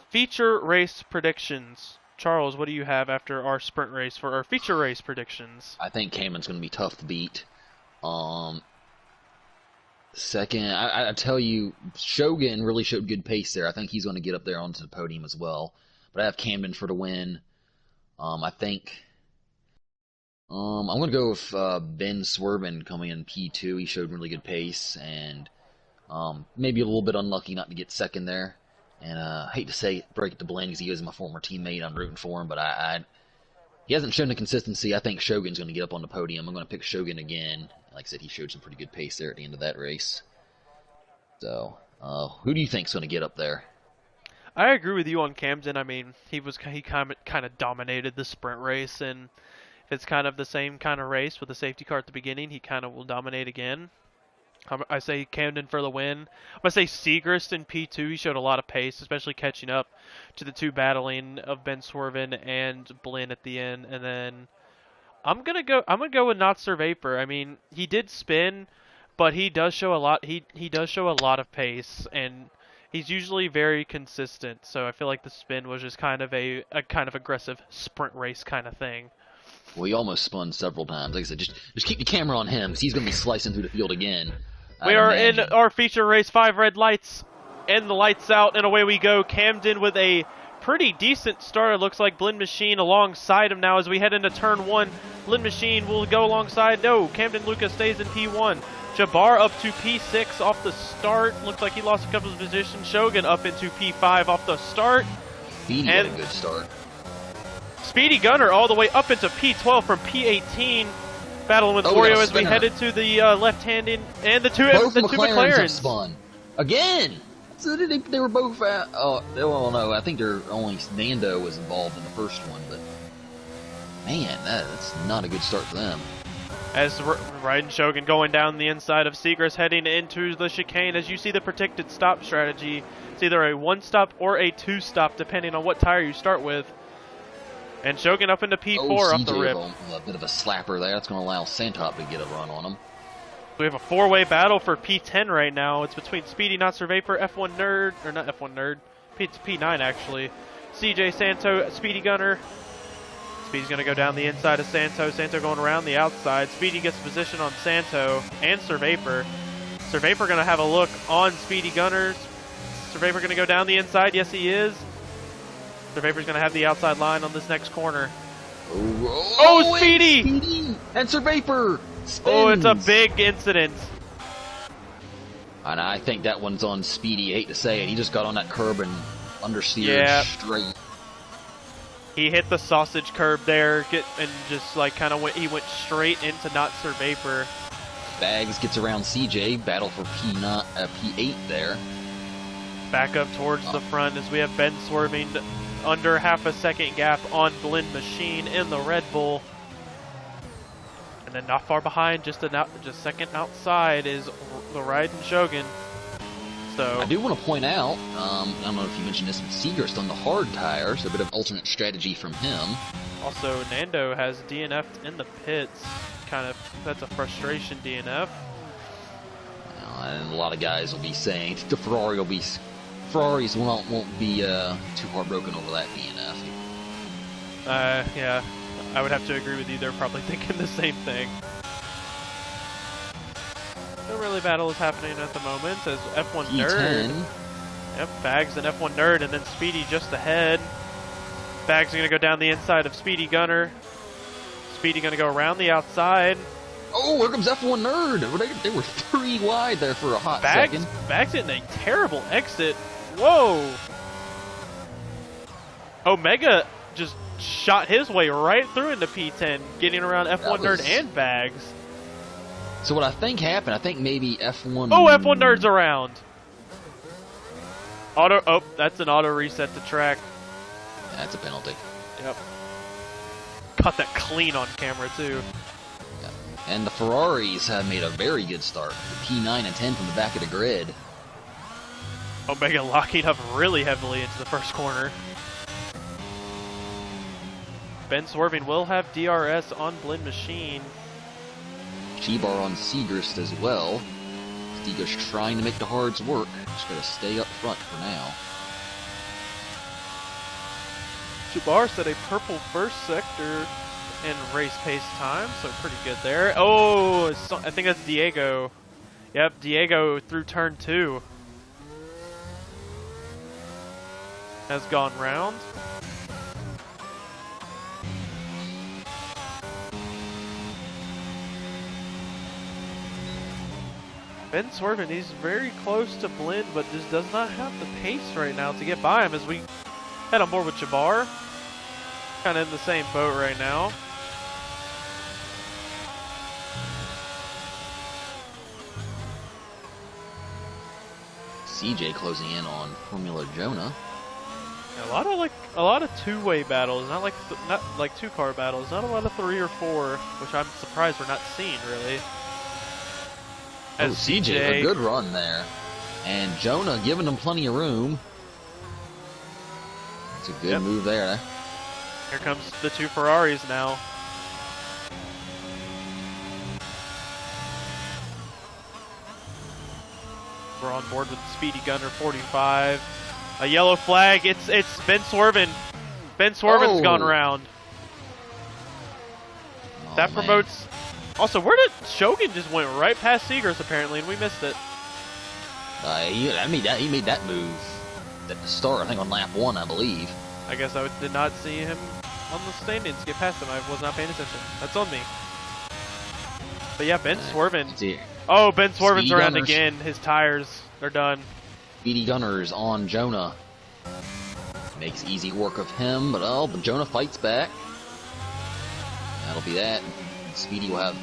feature race predictions. Charles, what do you have after our sprint race for our feature race predictions? I think Camden's going to be tough to beat. Second, I tell you, Shogun really showed good pace there. I think he's going to get up there onto the podium as well. But I have Camden for the win. I think I'm going to go with Ben Swervin coming in P2. He showed really good pace, and maybe a little bit unlucky not to get second there. And I hate to say break it to Blaine because he is my former teammate. I'm rooting for him, but he hasn't shown the consistency. I think Shogun's going to get up on the podium. I'm going to pick Shogun again. Like I said, he showed some pretty good pace there at the end of that race. So, who do you think's going to get up there? I agree with you on Camden. I mean, he kind of dominated the sprint race, and if it's kind of the same kind of race with a safety car at the beginning, he kind of will dominate again. I say Camden for the win. I'm going to say Seagrass in P2. He showed a lot of pace, especially catching up to the two battling of Ben Swervin and Blinn at the end. And then I'm gonna go with Not Sir Vapor. I mean, he did spin, but he does show a lot. He does show a lot of pace, and he's usually very consistent. So I feel like the spin was just kind of a kind of aggressive sprint race kind of thing. Well, he almost spun several times. Like I said, just keep the camera on him, because he's going to be slicing through the field again. We are in our feature race, 5 red lights, and the lights out, and away we go. Camden with a pretty decent start. It looks like Blend Machine alongside him now as we head into turn 1. Blend Machine will go alongside. No, Camden Lucas stays in P1. Jabbar up to P6 off the start. Looks like he lost a couple of positions. Shogun up into P5 off the start. Speedy had a good start. Speedy Gunner all the way up into P12 from P18. Battling with Oreo as we headed to the left-handed and the two McLarens. Spun again. So they were both at. Oh, well, no, I think only Nando was involved in the first one, but man, that's not a good start for them. As Raiden Shogun going down the inside of Seagrass, heading into the chicane. As you see the predicted stop strategy, it's either a 1-stop or a 2-stop, depending on what tire you start with. And Shogun up into P4 off the rip. A bit of a slapper there. That's going to allow Santop to get a run on him. We have a 4-way battle for P10 right now. It's between Speedy, Not Sir Vapor, F1 Nerd, or not F1 Nerd, it's P9 actually. CJ, Santo, Speedy Gunner. Speedy's going to go down the inside of Santo. Santo going around the outside. Speedy gets position on Santo and Sir Vapor. Sir Vapor going to have a look on Speedy Gunner. Sir Vapor going to go down the inside. Yes, he is. Sir Vapor's going to have the outside line on this next corner. Oh, Speedy! Speedy! And Sir Vapor spins. Oh, it's a big incident. And I think that one's on Speedy. I hate to say it. He just got on that curb and understeered straight. He hit the sausage curb there, and just like kind of he went straight into Not Sir Vapor. Bags gets around CJ. Battle for P8 there. Back up towards the front as we have Ben swerving under half a second gap on Blend Machine in the Red Bull. And then not far behind, just second outside, is the Raiden Shogun. So I do want to point out, I don't know if you mentioned this, but Seagrass on the hard tires, a bit of alternate strategy from him. Also, Nando has DNF'd in the pits. That's a frustration DNF. And a lot of guys will be saying the Ferraris won't be too heartbroken over that DNF. Yeah, I would have to agree with you. They're probably thinking the same thing. No really battle is happening at the moment as F1 P10. Nerd. Yep, Bags and F1 Nerd, and then Speedy just ahead. Bags are going to go down the inside of Speedy Gunner. Speedy going to go around the outside. Oh, here comes F1 Nerd. They were 3 wide there for a hot second. Bags hitting a terrible exit. Whoa. Omega just shot his way right through into P10, getting around F1 Nerd and Bags. So what I think happened, I think maybe F1... Oh, F1 nerds around. Auto. Oh, that's an auto reset to track. That's a penalty. Yep. Caught that clean on camera too. Yeah. And the Ferraris have made a very good start. The P9 and 10 from the back of the grid. Omega locking up really heavily into the first corner. Ben swerving will have DRS on Blend Machine. G-Bar on Seagrist as well. Seagrist trying to make the hards work. Just gotta stay up front for now. G-Bar set a purple first sector in race pace time, so pretty good there. Oh, I think that's Diego. Yep, Diego through turn 2. Has gone round. Ben swerving, he's very close to Blend, but just does not have the pace right now to get by him as we head on board with Jabbar. Kind of in the same boat right now. CJ closing in on Formula Jonah. A lot of two-way battles, not like two-car battles. Not a lot of 3 or 4, which I'm surprised we're not seeing really. As CJ, a good run there. And Jonah giving him plenty of room. It's a good move there. Here comes the 2 Ferraris now. We're on board with Speedy Gunner 45. A yellow flag. It's Ben swerving. Ben swerving's gone around. That promotes. Also, where did Shogun just went right past Seagrist apparently, and we missed it. He made that move at the start. I think on lap 1, I believe. I guess I did not see him on the standings get past him. I was not paying attention. That's on me. But yeah, Ben swerving. Oh, Ben swerving's around again. His tires are done. Speedy Gunners on Jonah. Makes easy work of him, but Jonah fights back. That'll be that. Speedy will have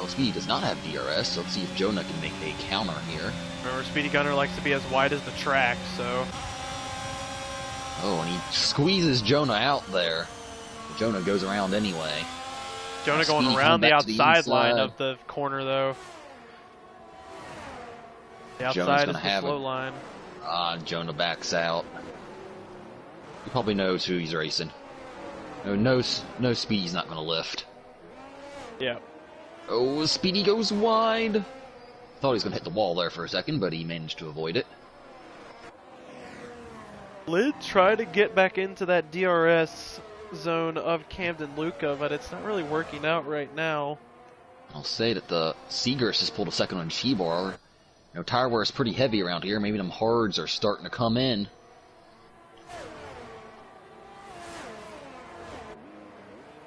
Speedy does not have DRS, so let's see if Jonah can make a counter here. Remember, Speedy Gunner likes to be as wide as the track, so... Oh, and he squeezes Jonah out there. Jonah goes around anyway. Jonah going around the outside line of the corner, though. The outside is the slow line. Jonah backs out. He probably knows who he's racing. No Speedy's not going to lift. Yeah. Oh, Speedy goes wide. Thought he was going to hit the wall there for a second, but he managed to avoid it. Lid tried to get back into that DRS zone of Camden Luca, but it's not really working out right now. I'll say that the Seagrist has pulled a second on G-Bar. Tire wear is pretty heavy around here. Maybe them hards are starting to come in.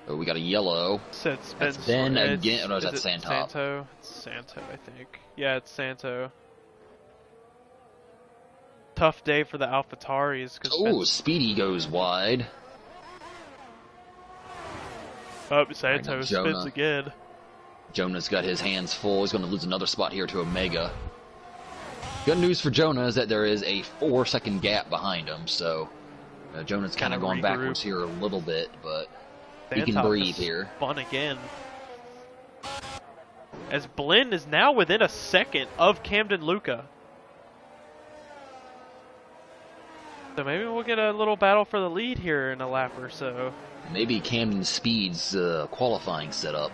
Oh, we got a yellow. That's Ben again. Oh, no, that's Santo. Santo? It's Santo, I think. Yeah, it's Santo. Tough day for the AlphaTauris. Oh, Speedy goes wide. Oh, Santo spins again. Jonah's got his hands full. He's going to lose another spot here to Omega. Good news for Jonah is that there is a 4-second gap behind him, so Jonah's kind of going backwards here a little bit, but he can breathe here. Fun again. As Blend is now within a second of Camden Luca. So maybe we'll get a little battle for the lead here in a lap or so. Maybe Camden Speed's qualifying setup.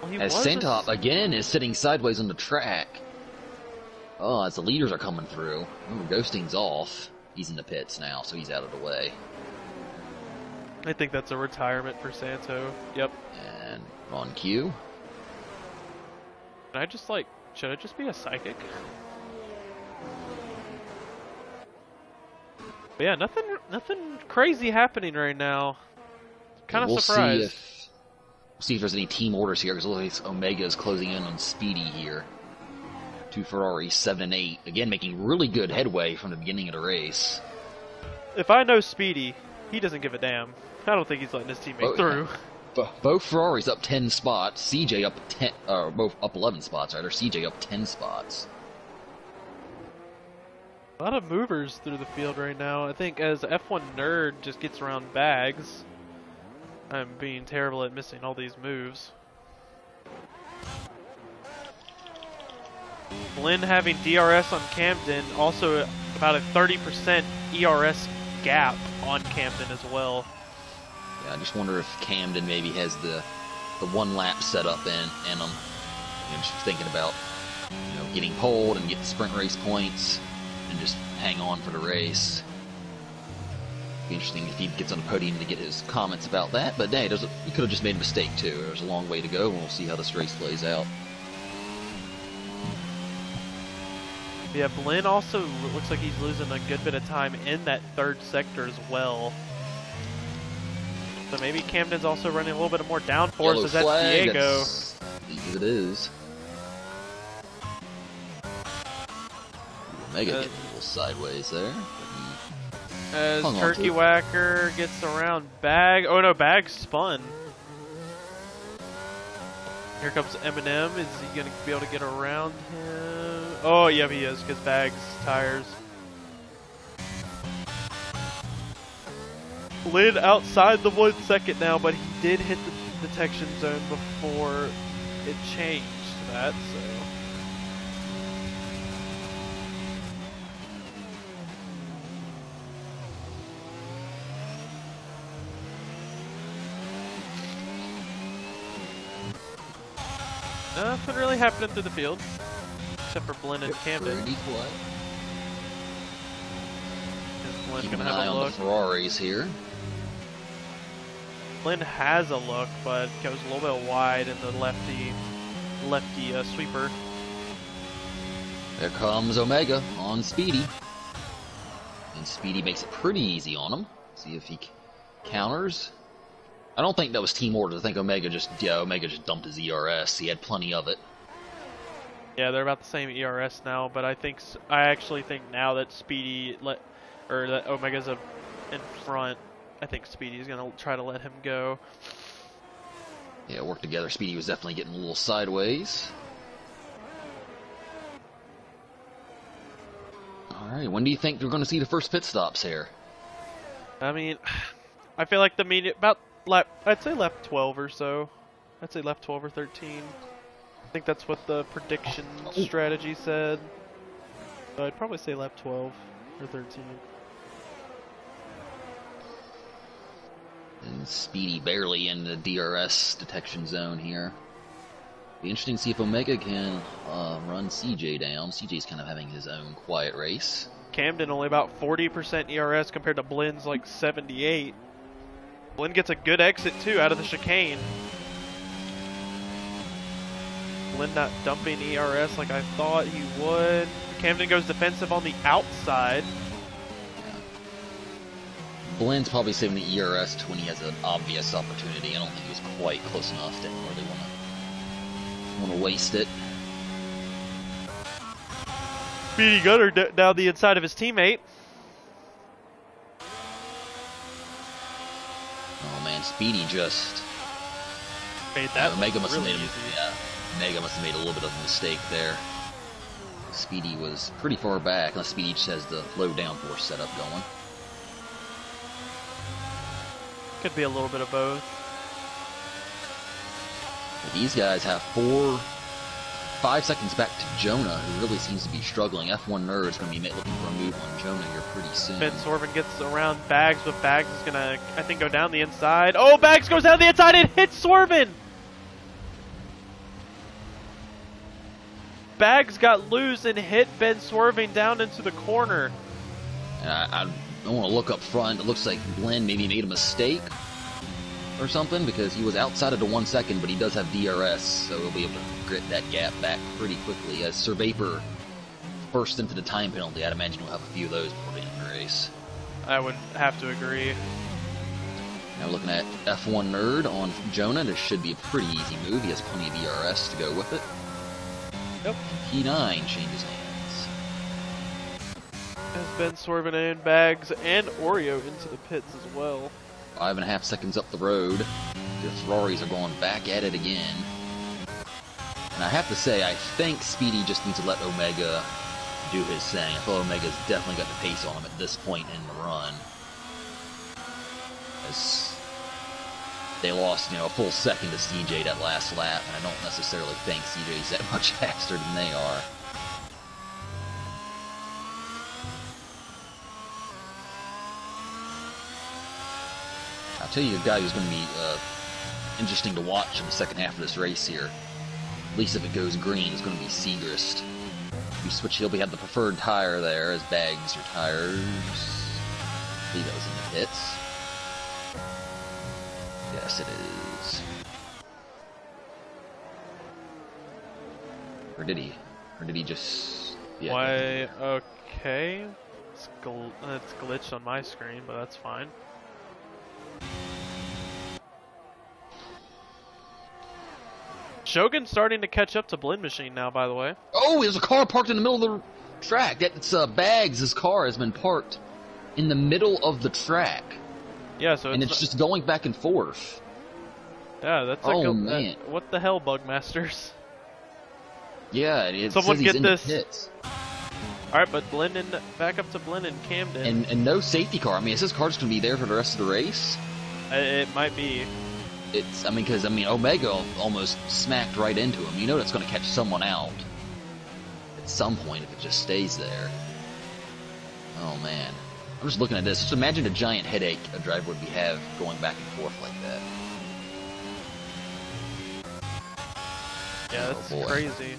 Well, as Santop again is sitting sideways on the track. Oh, as the leaders are coming through. Oh, Ghosting's off. He's in the pits now, so he's out of the way. I think that's a retirement for Santo. Yep. And on cue. Can I just should I just be a psychic? But yeah, nothing crazy happening right now. Kind of surprised. See if there's any team orders here, because it looks like Omega is closing in on Speedy here. 2 Ferrari, 7 and 8. Again, making really good headway from the beginning of the race. If I know Speedy, he doesn't give a damn. I don't think he's letting his teammate through. Both Ferraris up 10 spots. CJ up 10, both up 11 spots, rather. CJ up 10 spots. A lot of movers through the field right now. I think as F1 Nerd just gets around bags, I'm being terrible at missing all these moves. Blinn having DRS on Camden, also about a 30% ERS gap on Camden as well. Yeah, I just wonder if Camden maybe has the one lap set up in them. You know, just thinking about, you know, getting poled and get the sprint race points and just hang on for the race. Be interesting if he gets on the podium to get his comments about that. But hey, he could have just made a mistake too. There's a long way to go, and we'll see how this race plays out. Yeah, Blinn also looks like he's losing a good bit of time in that third sector as well. So maybe Camden's also running a little bit more downforce as that's Diego. It is. Omega getting a little sideways there. As Turkey Whacker gets around Bag. Oh no, Bag spun. Here comes Eminem. Is he going to be able to get around him? Oh, yeah, he is, because Bag's tires. Blinn outside the 1 second now, but he did hit the detection zone before it changed that, so. Nothing really happening through the field, except for Blinn and Camden. Pretty quiet. Is Blinn Keep gonna an have eye a on look? the Ferraris here. Blinn has a look, but goes a little bit wide in the lefty sweeper. There comes Omega on Speedy. And Speedy makes it pretty easy on him. See if he counters. I don't think that was team orders. I think Omega just dumped his ERS. He had plenty of it. Yeah, they're about the same ERS now, but I actually think now that that Omega's in front, I think Speedy's gonna try to let him go. Yeah, work together. Speedy was definitely getting a little sideways. All right, when do you think we're going to see the first pit stops here? I mean, I feel like I'd say lap 12 or so. I'd say lap 12 or 13. I think that's what the prediction strategy said. So I'd probably say lap 12 or 13. And Speedy barely in the DRS detection zone here. Be interesting to see if Omega can run CJ down. CJ's kind of having his own quiet race. Camden only about 40% ERS compared to Blinn's like 78. Blinn gets a good exit too out of the chicane. Blinn not dumping ERS like I thought he would. Camden goes defensive on the outside. Blinn's probably saving the ERS to when he has an obvious opportunity. I don't think he was quite close enough to really want to waste it. Speedy Gunner down the inside of his teammate. Oh man, Speedy just Made that Omega must really have made easy. Omega must have made a little bit of a mistake there. Speedy was pretty far back, unless Speedy just has the low downforce setup going. Could be a little bit of both. But these guys have 5 seconds back to Jonah, who really seems to be struggling. F1 Nerd is going to be looking for a move on Jonah here pretty soon. Ben Sorvin gets around Bags, but Bags is going to, I think, go down the inside. Oh, Bags goes down the inside and hits Sorvin! Bags got loose and hit Ben Swerving down into the corner. And I don't want to look up front. It looks like Blinn maybe made a mistake or something, because he was outside of the 1 second, but he does have DRS, so he'll be able to grit that gap back pretty quickly. As Sir Vapor burst into the time penalty, I'd imagine we'll have a few of those before the end of the race. I would have to agree. Now looking at F1 Nerd on Jonah, this should be a pretty easy move. He has plenty of ERS to go with it. Yep. P9 changes hands. Has Ben Swervin and Bags and Oreo into the pits as well. 5.5 seconds up the road. The Ferraris are going back at it again. And I have to say, I think Speedy just needs to let Omega do his thing. I feel Omega's definitely got the pace on him at this point in the run. As they lost, a full second to CJ that last lap, and I don't necessarily think CJ's that much faster than they are. I'll tell you a guy who's going to be interesting to watch in the second half of this race here. At least if it goes green, is going to be Segrist. He'll have the preferred tire there as Bags retires. I believe that was in the pits. Yes, it is. Or did he? Or did he just... Yeah, why? Okay. It's glitched on my screen, but that's fine. Shogun's starting to catch up to Blend Machine now, by the way. Oh, there's a car parked in the middle of the track. That's Bags' car has been parked in the middle of the track. Yeah, so it's just going back and forth. Yeah, that's like man. What the hell, Bugmasters? Yeah, it someone says he's get in this. The pits. Alright, but back up to Blend and Camden. And no safety car. I mean, is this car just going to be there for the rest of the race? It might be. Because Omega almost smacked right into him. You know that's going to catch someone out at some point if it just stays there. Oh, man. I'm just looking at this. Just imagine a giant headache a driver would have going back and forth like that. Yeah, that's crazy.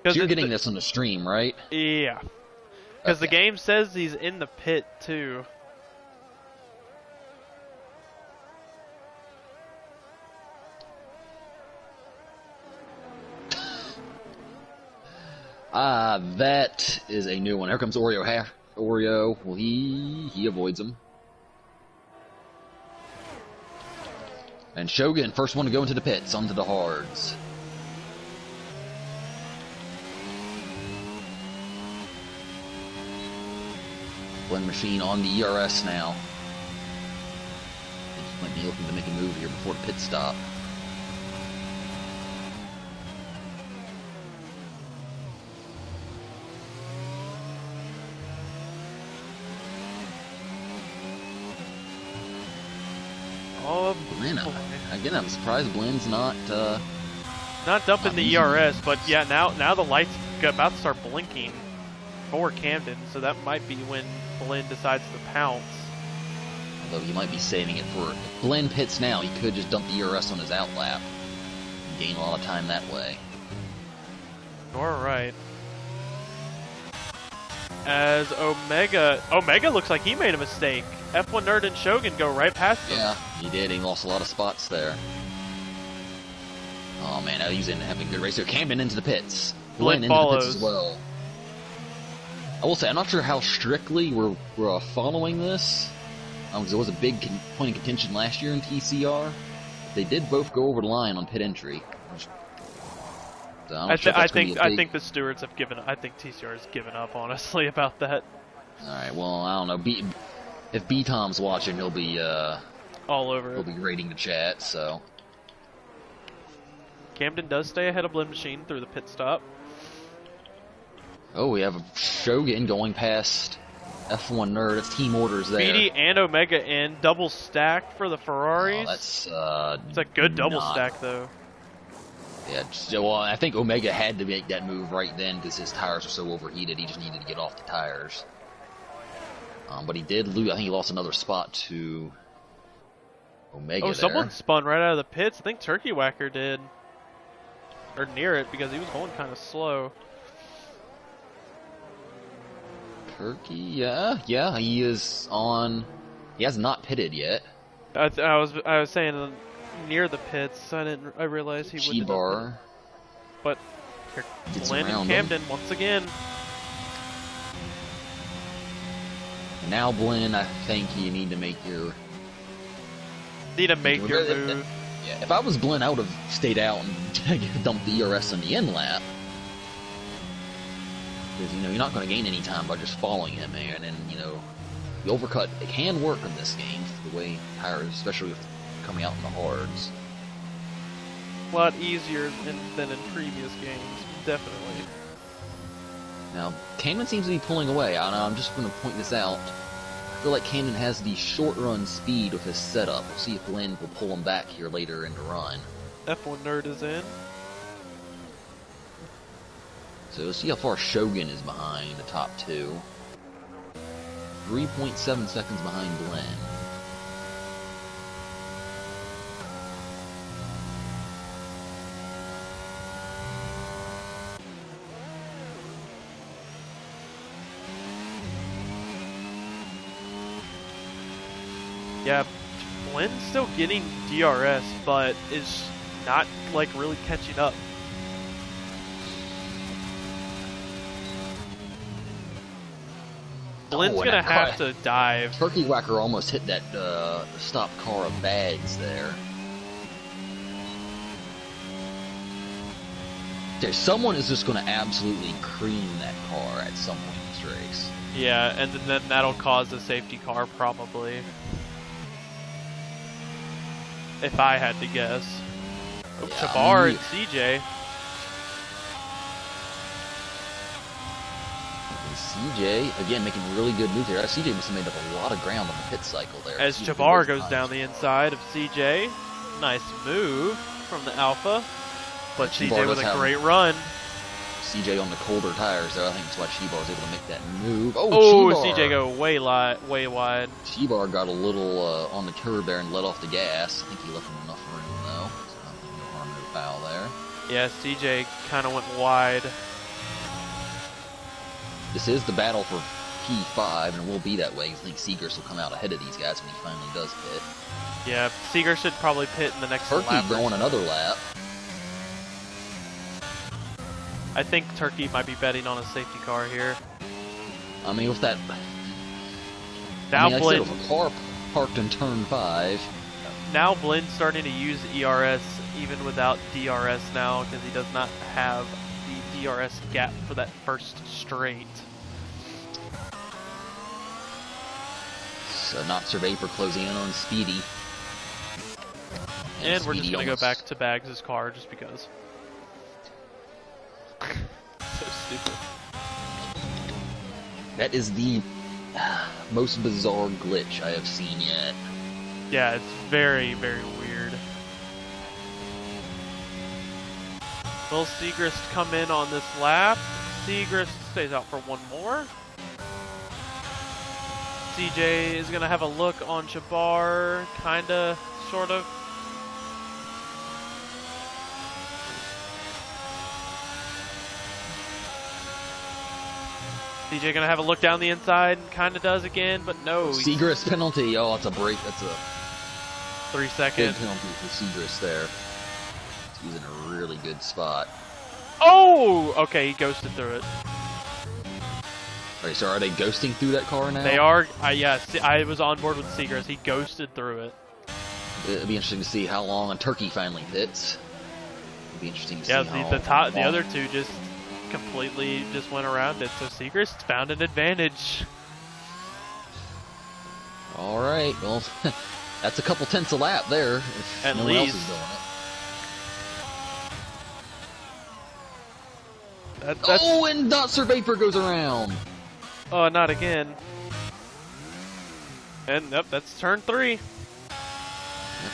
So you're getting this on the stream, right? Yeah. Because the game says he's in the pit, too. That is a new one. Here comes Oreo. Oreo, well, he avoids him. And Shogun, first one to go into the pits, onto the hards. Blend Machine on the ERS now. He might be looking to make a move here before the pit stop. Oh, Blend. Again, I'm surprised Blend's not dumping the ERS, but yeah, now the lights about to start blinking for Camden, so that might be when Blend decides to pounce. Although he might be saving it for if Blend pits now, he could just dump the ERS on his outlap and gain a lot of time that way. Alright. As Omega looks like he made a mistake. F1 Nerd and Shogun go right past him. Yeah, he did. He lost a lot of spots there. Oh man, he's having a good race here. Camden into the pits. Blend into follows. the pits as well. I will say, I'm not sure how strictly we're following this. Because it was a big point of contention last year in TCR. They did both go over the line on pit entry. So I think the stewards have given. I think TCR has given up, honestly, about that. All right. Well, I don't know. If B Tom's watching, he'll be all over. He'll be rating the chat. So Camden does stay ahead of Blend Machine through the pit stop. Oh, we have a Shogun going past F1 Nerd. It's team orders there. Speedy and Omega in double stack for the Ferraris. Oh, that's it's a good double stack though. Yeah, well, I think Omega had to make that move right then because his tires were so overheated. He just needed to get off the tires. But he did lose. I think he lost another spot to Omega. Oh, someone spun right out of the pits. I think Turkey Whacker did, or near it, because he was going kind of slow. Turkey, yeah, he is on. He has not pitted yet. I was saying near the pits. I realized he wouldn't. G-bar. But Blend and Camden once again. Now, Blend, I think you need to make your move. Yeah, if I was Blend, I would have stayed out and dumped the ERS on the end lap. Because, you're not going to gain any time by just following him, man. And, the overcut, it can work in this game, the way tires, especially with coming out in the hards. A lot easier than in previous games, definitely. Now, Camden seems to be pulling away. I'm just going to point this out. I feel like Camden has the short run speed with his setup. We'll see if Lynn will pull him back here later in the run. F1 Nerd is in. So we'll see how far Shogun is behind the top two. 3.7 seconds behind Glenn. Yeah, Glenn's still getting DRS, but is not like really catching up. Glenn's gonna have to dive. Turkey Whacker almost hit that stopped car of Bags there. Okay, someone is just going to absolutely cream that car at some point in this race. Yeah, and then that'll cause a safety car probably. If I had to guess. Oh, Yeah, Tabar and CJ. CJ, again, making really good moves there. CJ must have made up a lot of ground on the pit cycle there. As Jabbar goes down the inside of CJ. Nice move from the Alpha. But CJ with a great run. CJ on the colder tires there. I think that's why Shebar was able to make that move. Oh, CJ go way wide. Shebar got a little on the curb there and let off the gas. I think he left him enough room, though. So I don't think no harm, no foul there. Yeah, CJ kind of went wide. This is the battle for P5, and it will be that way. I think Seegers will come out ahead of these guys when he finally does pit. Yeah, Seeger should probably pit in the next lap. Turkey going another lap. I think Turkey might be betting on a safety car here. I mean, with that... Now like Blinn... with a car parked in turn 5. Now Blinn's starting to use ERS even without DRS now, because he does not have the DRS gap for that first straight. So not Vapor closing in on Speedy. And we're Speedy just going to go almost... back to Bags' car just because. So stupid. That is the most bizarre glitch I have seen yet. Yeah, it's very, very weird. Will Segrist come in on this lap? Segrist stays out for one more. CJ is going to have a look on Jabbar, kinda, sort of. CJ gonna have a look down the inside and kinda does again, but no. Segrist penalty. Oh, that's a break. That's a 3 second big penalty for Segrist there. He's in a really good spot. Oh! Okay, he ghosted through it. Alright, so are they ghosting through that car now? They are. Yeah, I was on board with Segrist. He ghosted through it. It'll be interesting to see how long a Turkey finally pits. It'll be interesting to see Yeah, the other two just completely just went around it, so Segrist found an advantage. Alright, well, that's a couple tenths a lap there, if At no one else least. is doing it. Oh, and Dotser Vapor goes around! Oh, not again. And, nope, that's turn 3. Yep,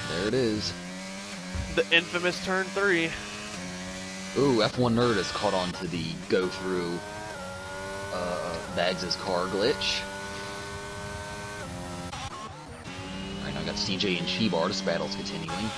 there it is. The infamous turn 3. Ooh, F1 Nerd has caught on to the go-through Bags' car glitch. Alright, now I got CJ and Shebar. This battle's continuing.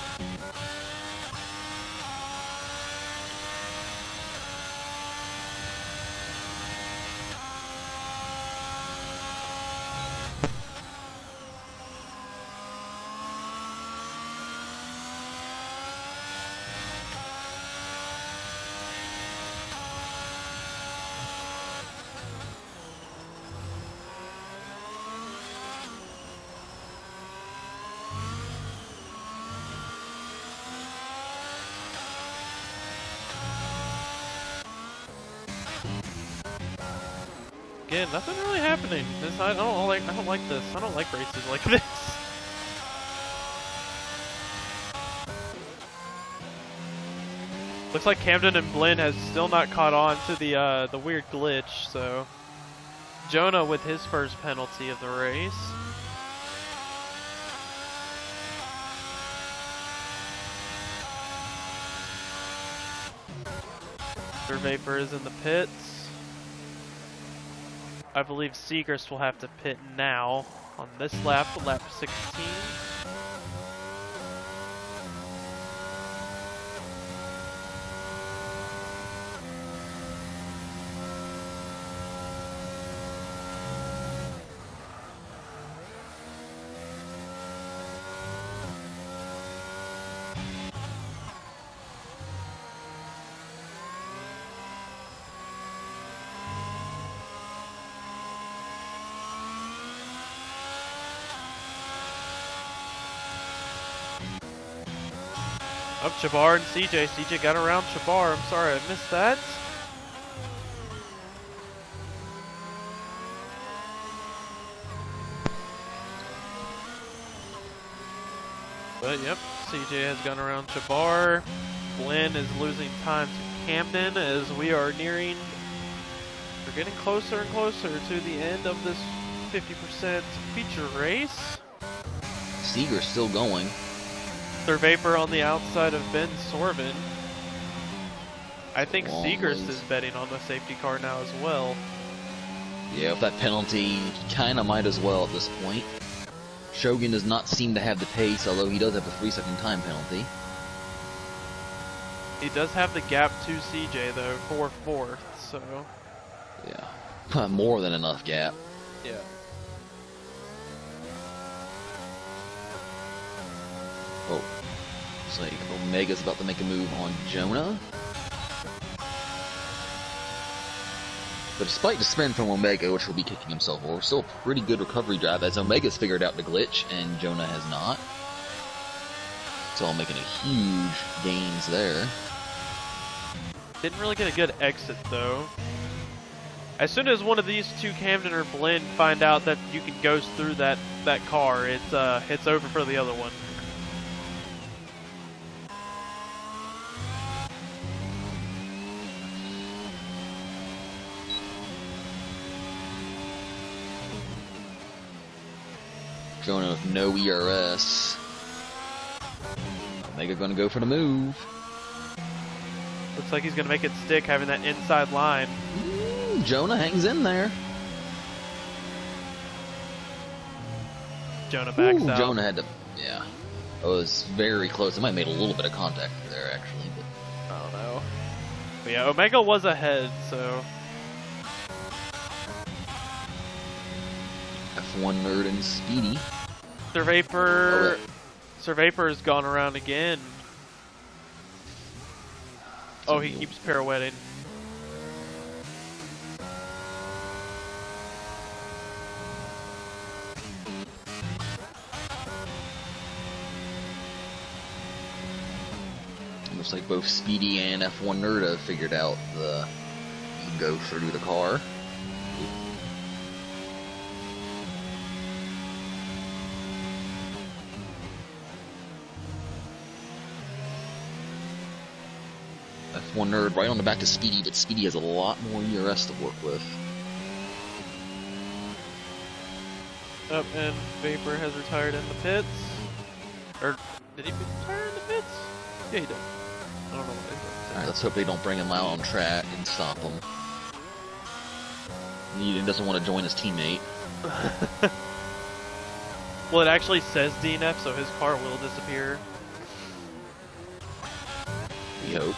Again, nothing really happening. I don't like this. I don't like races like this. Looks like Camden and Blinn has still not caught on to the weird glitch, so Jonah with his first penalty of the race. Mr. Vapor is in the pits. I believe Segrist will have to pit now on this lap, lap 16. Up Chabar and CJ. CJ got around Chabar. I'm sorry I missed that. But yep, CJ has gone around Chabar. Blinn is losing time to Camden as we are nearing. We're getting closer and closer to the end of this 50% feature race. Seeger's still going. Mr. Vapor on the outside of Ben Sorvin. I think Segrist is betting on the safety car now as well. Yeah, with that penalty, he kind of might as well at this point. Shogun does not seem to have the pace, although he does have a 3-second time penalty. He does have the gap to CJ though, for fourth, so... Yeah, more than enough gap. Yeah. Oh, looks like Omega's about to make a move on Jonah. But despite the spin from Omega, which will be kicking himself over, still a pretty good recovery drive as Omega's figured out the glitch and Jonah has not. It's all making a huge gains there. Didn't really get a good exit though. As soon as one of these two, Camden or Blinn, find out that you can go through that car, it's over for the other one. Jonah with no ERS. Omega gonna go for the move. Looks like he's gonna make it stick, having that inside line. Jonah hangs in there. Jonah backs out. Jonah had to, yeah. It was very close. It might have made a little bit of contact there, actually. But I don't know. But yeah, Omega was ahead, so... F1 Nerd and Speedy. Sir Vapor has gone around again. Oh, he keeps pirouetting. Looks like both Speedy and F1 Nerd have figured out the go through the car. F1 Nerd right on the back to Speedy, but Speedy has a lot more ERS to work with. Up, and Vapor has retired in the pits. Or, did he retire in the pits? Yeah, he did. I don't know what they did. Alright, let's hope they don't bring him out on track and stop him. He doesn't want to join his teammate. Well, it actually says DNF, so his car will disappear. We hope.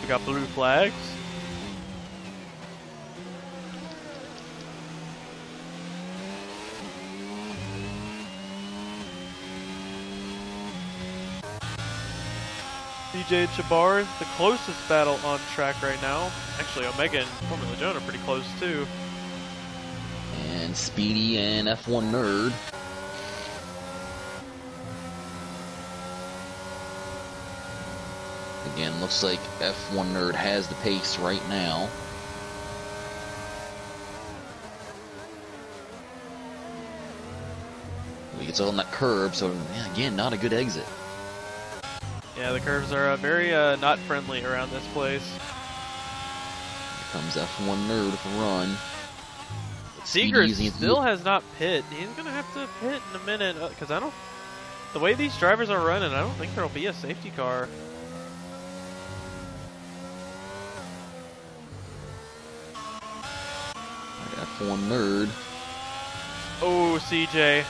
We got blue flags. DJ Chabar, the closest battle on track right now. Actually, Omega and Formula Jonah are pretty close too. And Speedy and F1 Nerd. Again, looks like F1 Nerd has the pace right now. He gets on that curb, so yeah, again, not a good exit. Yeah, the curves are very not friendly around this place. Here comes F1 Nerd for run. Seeger still has not pit. He's gonna have to pit in a minute because I don't. The way these drivers are running, I don't think there'll be a safety car. F1 Nerd. Oh, CJ.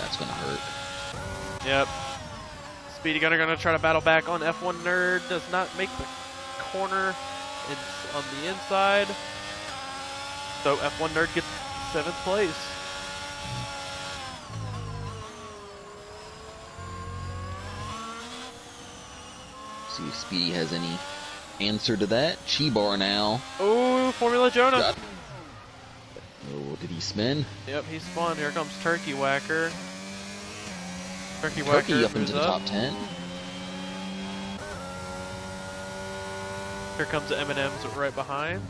That's gonna hurt. Yep. Speedy Gunner gonna try to battle back on F1 Nerd. Does not make the corner. It's on the inside. So F1 Nerd gets 7th place. See if Speedy has any answer to that. Chibar now. Oh, Formula Jonah. Oh, did he spin? Yep, he spun. Here comes Turkey Whacker. Turkey up into the top 10. Here comes the M&M's right behind.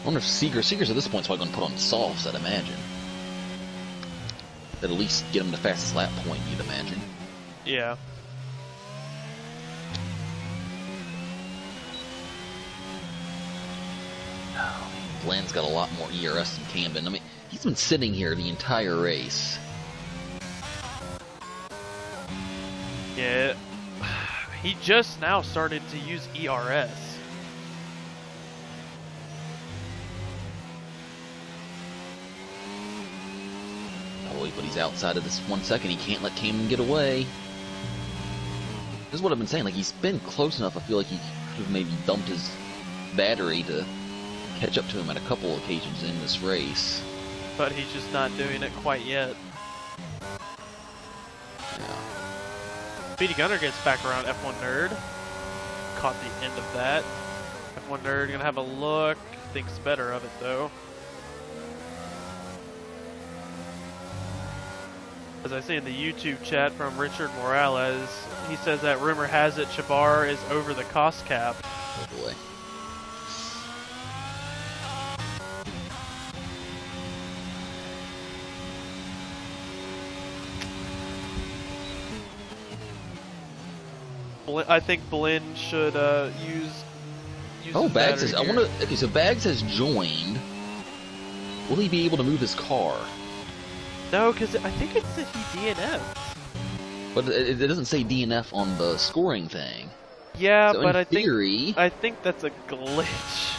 I wonder if Seeger's at this point is probably going to put on softs, I'd imagine. That'd at least get him the fastest lap point, you'd imagine. Yeah. Bland's got a lot more ERS than Camden. I mean, he's been sitting here the entire race. Yeah. He just now started to use ERS. Oh, but he's outside of this 1 second. He can't let Camden get away. This is what I've been saying. Like, he's been close enough. I feel like he could have maybe dumped his battery to catch up to him at a couple occasions in this race. But he's just not doing it quite yet. Yeah. Speedy Gunner gets back around F1 Nerd. Caught the end of that. F1 Nerd gonna have a look. Thinks better of it though. As I see in the YouTube chat from Richard Morales, he says that rumor has it Chabar is over the cost cap. Oh boy. I think Blinn should use. Oh, Bags has. Here. I wonder. Okay, so Bags has joined. Will he be able to move his car? No, because I think it's that he DNF. But it doesn't say DNF on the scoring thing. Yeah, so but in theory, I think that's a glitch.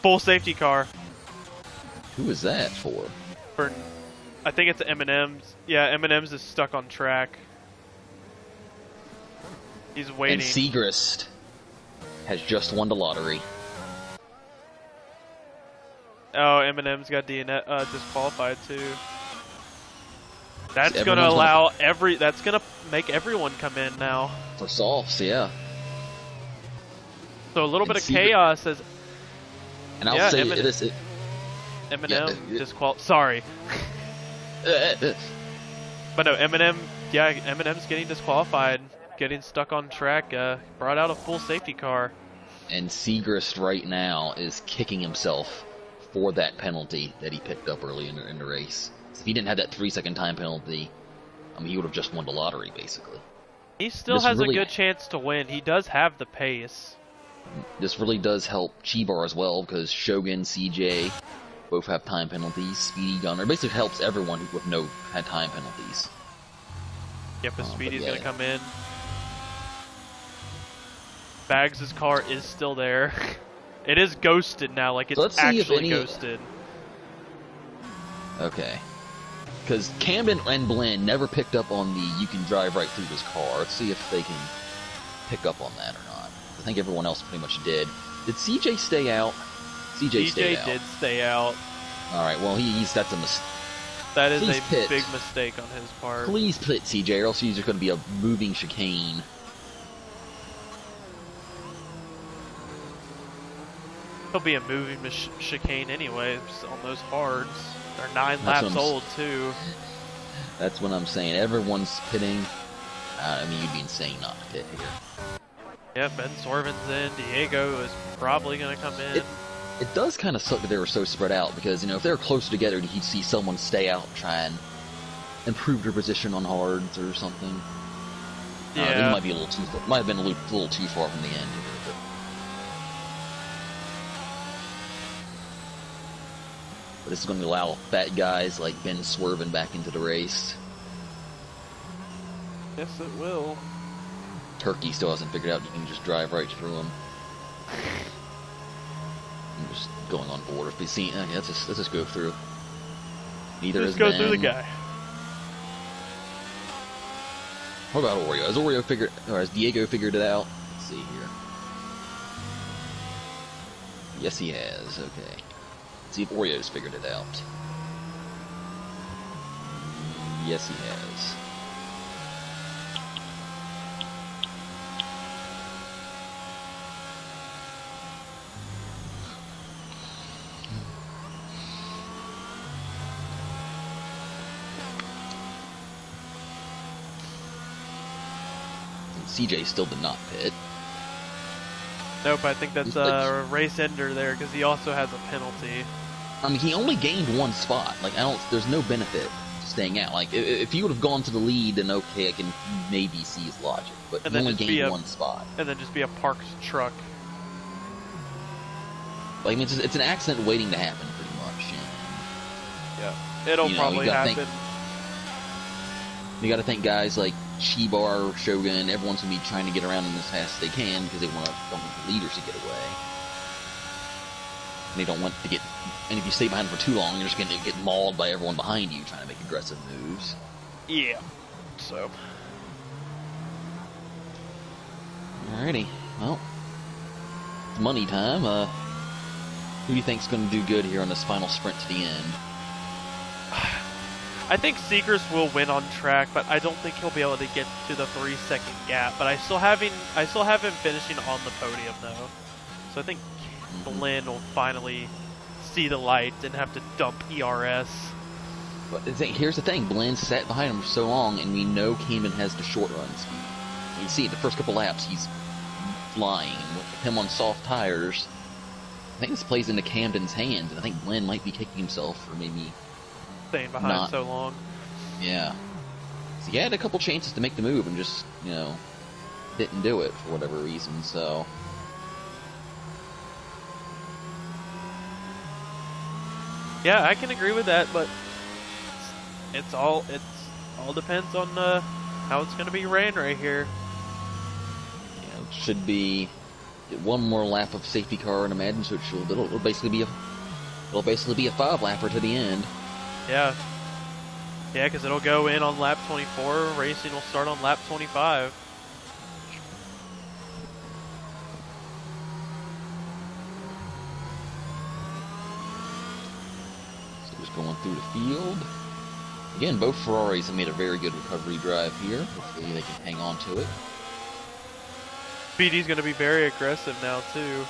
Full safety car. Who is that for? For, I think it's M&M's. Yeah, M&M's is stuck on track. He's waiting. And Segrist has just won the lottery. Oh, M&M's got disqualified too. That's Everyone's gonna allow that's gonna make everyone come in now. For softs, yeah. So a little bit of chaos as. And I'll say this. M&M sorry. But no, M&M's getting disqualified, getting stuck on track. Brought out a full safety car. And Segrist right now is kicking himself for that penalty that he picked up early in the race. So if he didn't have that 3-second time penalty, I mean, he would have just won the lottery, basically. He still has a good chance to win. He does have the pace. This really does help Chibar as well, because Shogun, CJ, both have time penalties. Speedy Gunner basically helps everyone with no time penalties. Yep, but Speedy's going to come in. Bags' car is still there. It is ghosted now, like it's actually ghosted. Okay. Because Camden and Blinn never picked up on the you can drive right through this car. Let's see if they can pick up on that or not. I think everyone else pretty much did. Did CJ stay out? CJ stayed out. did stay out. Alright, well, that's a mistake. That is a big mistake on his part. Please pit, CJ, or else he's just going to be a moving chicane. He'll be a moving chicane anyways on those hards. They're 9 laps old, too. That's what I'm saying. Everyone's pitting. I mean, you'd be insane not to pit here. Yeah, Ben Sorvin's in. Diego is probably going to come in. It does kind of suck that they were so spread out, because, you know, if they were closer together, you'd see someone stay out and try and improve their position on hards or something. Yeah. It might be a little too, might have been a little too far from the end. But this is going to allow fat guys like Ben swerving back into the race. Yes, it will. Turkey still hasn't figured out you can just drive right through him. I'm just going on board. If we see, okay, let's just go through. Neither just is go Ben. through the guy. What about Oreo? Has Oreo figured, or has Diego figured it out? Let's see here. Yes, he has. Okay. Let's see if Oreo's figured it out. Yes, he has. CJ still did not pit. Nope, I think that's a race ender there because he also has a penalty. I mean, he only gained one spot. Like, there's no benefit to staying out. Like, if he would have gone to the lead, then okay, I can maybe see his logic. But he only gained one spot. And then just be a parked truck. Like, I mean, it's an accident waiting to happen, pretty much. And, yeah, it'll probably happen. You got to think guys like Chibar, Shogun, everyone's going to be trying to get around them as fast as they can because they don't want the leaders to get away. And they don't want to get... And if you stay behind for too long, you're just going to get mauled by everyone behind you trying to make aggressive moves. Yeah. So... Alrighty. Well, it's money time. Who do you think's going to do good here on this final sprint to the end? I think Seegers will win on track, but I don't think he'll be able to get to the 3-second gap. But I still have him finishing on the podium though. So I think Glenn will finally see the light and have to dump ERS. But here's the thing: Glenn sat behind him for so long, and we know Camden has the short run speed. You see, the first couple laps he's flying with him on soft tires. I think this plays into Camden's hands, and I think Glenn might be kicking himself for maybe. Staying behind so long. Yeah. So he had a couple chances to make the move and just, you know, didn't do it for whatever reason, so. Yeah, I can agree with that, but it's all depends on how it's going to be ran right here. Yeah, it should be one more lap of safety car and imagine, so it'll basically be a 5-lapper to the end. Yeah. Yeah, because it'll go in on lap 24. Racing will start on lap 25. So just going through the field. Again, both Ferraris have made a very good recovery drive here. Hopefully they can hang on to it. Speedy's going to be very aggressive now, too.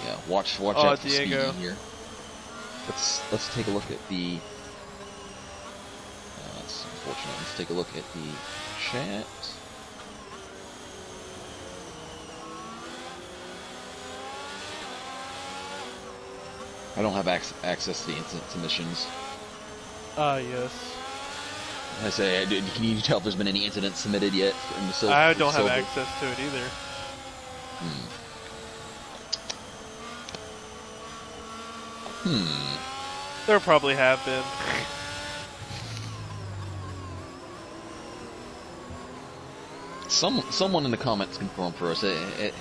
Yeah, watch out for Diego. Speedy here. Let's take a look at the. That's unfortunate. Let's take a look at the chat. I don't have access to the incident submissions. Yes. I say, can you tell if there's been any incidents submitted yet in the silver? I don't have access to it either. There probably have been. Someone in the comments confirm for us. Has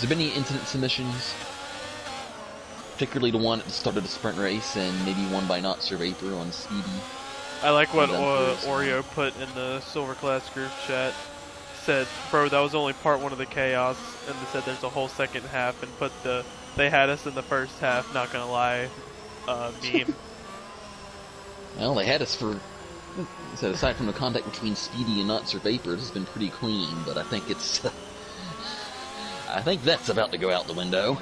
there been any incident submissions? Particularly the one at the start of the sprint race, and maybe one by Not Survapor on Speedy. I like what Oreo put in the Silver Class group chat. Said, bro, that was only part 1 of the chaos, and they said there's a whole second half, and put they had us in the first half, not gonna lie, meme. Well, they had us for. So aside from the contact between Speedy and Not Survapor, it's been pretty clean, but I think it's. I think that's about to go out the window.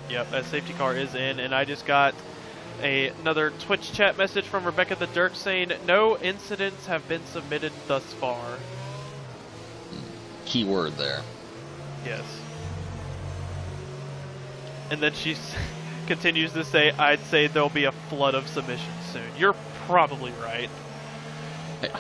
Yep, that safety car is in, and I just got another Twitch chat message from Rebecca the Dirk saying no incidents have been submitted thus far. Key word there. Yes. And then she continues to say, I'd say there'll be a flood of submissions soon. You're probably right. Yeah.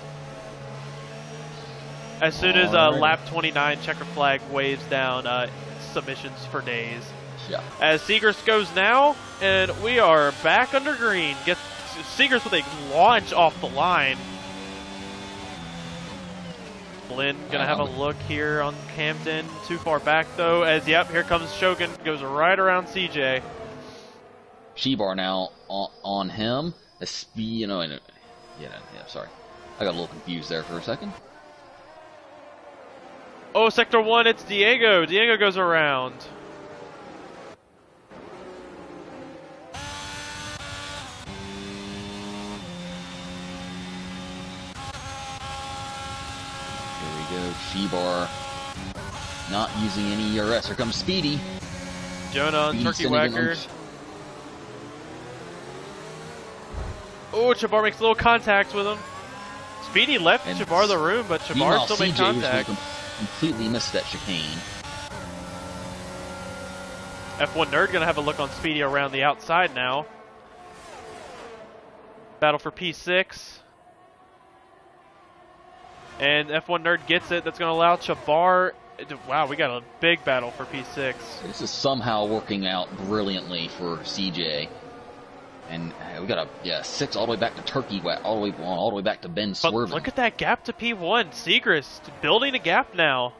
As soon as Alrighty. lap 29 checker flag waves down, submissions for days. Yeah. As Segrist goes now, and we are back under green. Gets Segrist with a launch off the line. Blinn gonna have a look here on Camden. Too far back though, as yep, here comes Shogun. Goes right around CJ. Shebar now on him. Sorry. I got a little confused there for a second. Oh, Sector 1, it's Diego. Diego goes around. There we go. Shebar not using any ERS. Here comes Speedy. Jonah on Speedy Turkey sending it Whacker. on- Oh, Chabar makes a little contact with him. Speedy left And Chabar the room, but Chabar Meanwhile, still made CJ was contact. completely missed that chicane. F1 Nerd gonna have a look on Speedy around the outside now. Battle for P6. And F1 Nerd gets it. That's gonna allow Chabar. Wow, we got a big battle for P6. This is somehow working out brilliantly for CJ. And we got a 6 all the way back to Turkey, all the way back to Ben But swerving. look at that gap to P1. Segrist building a gap now.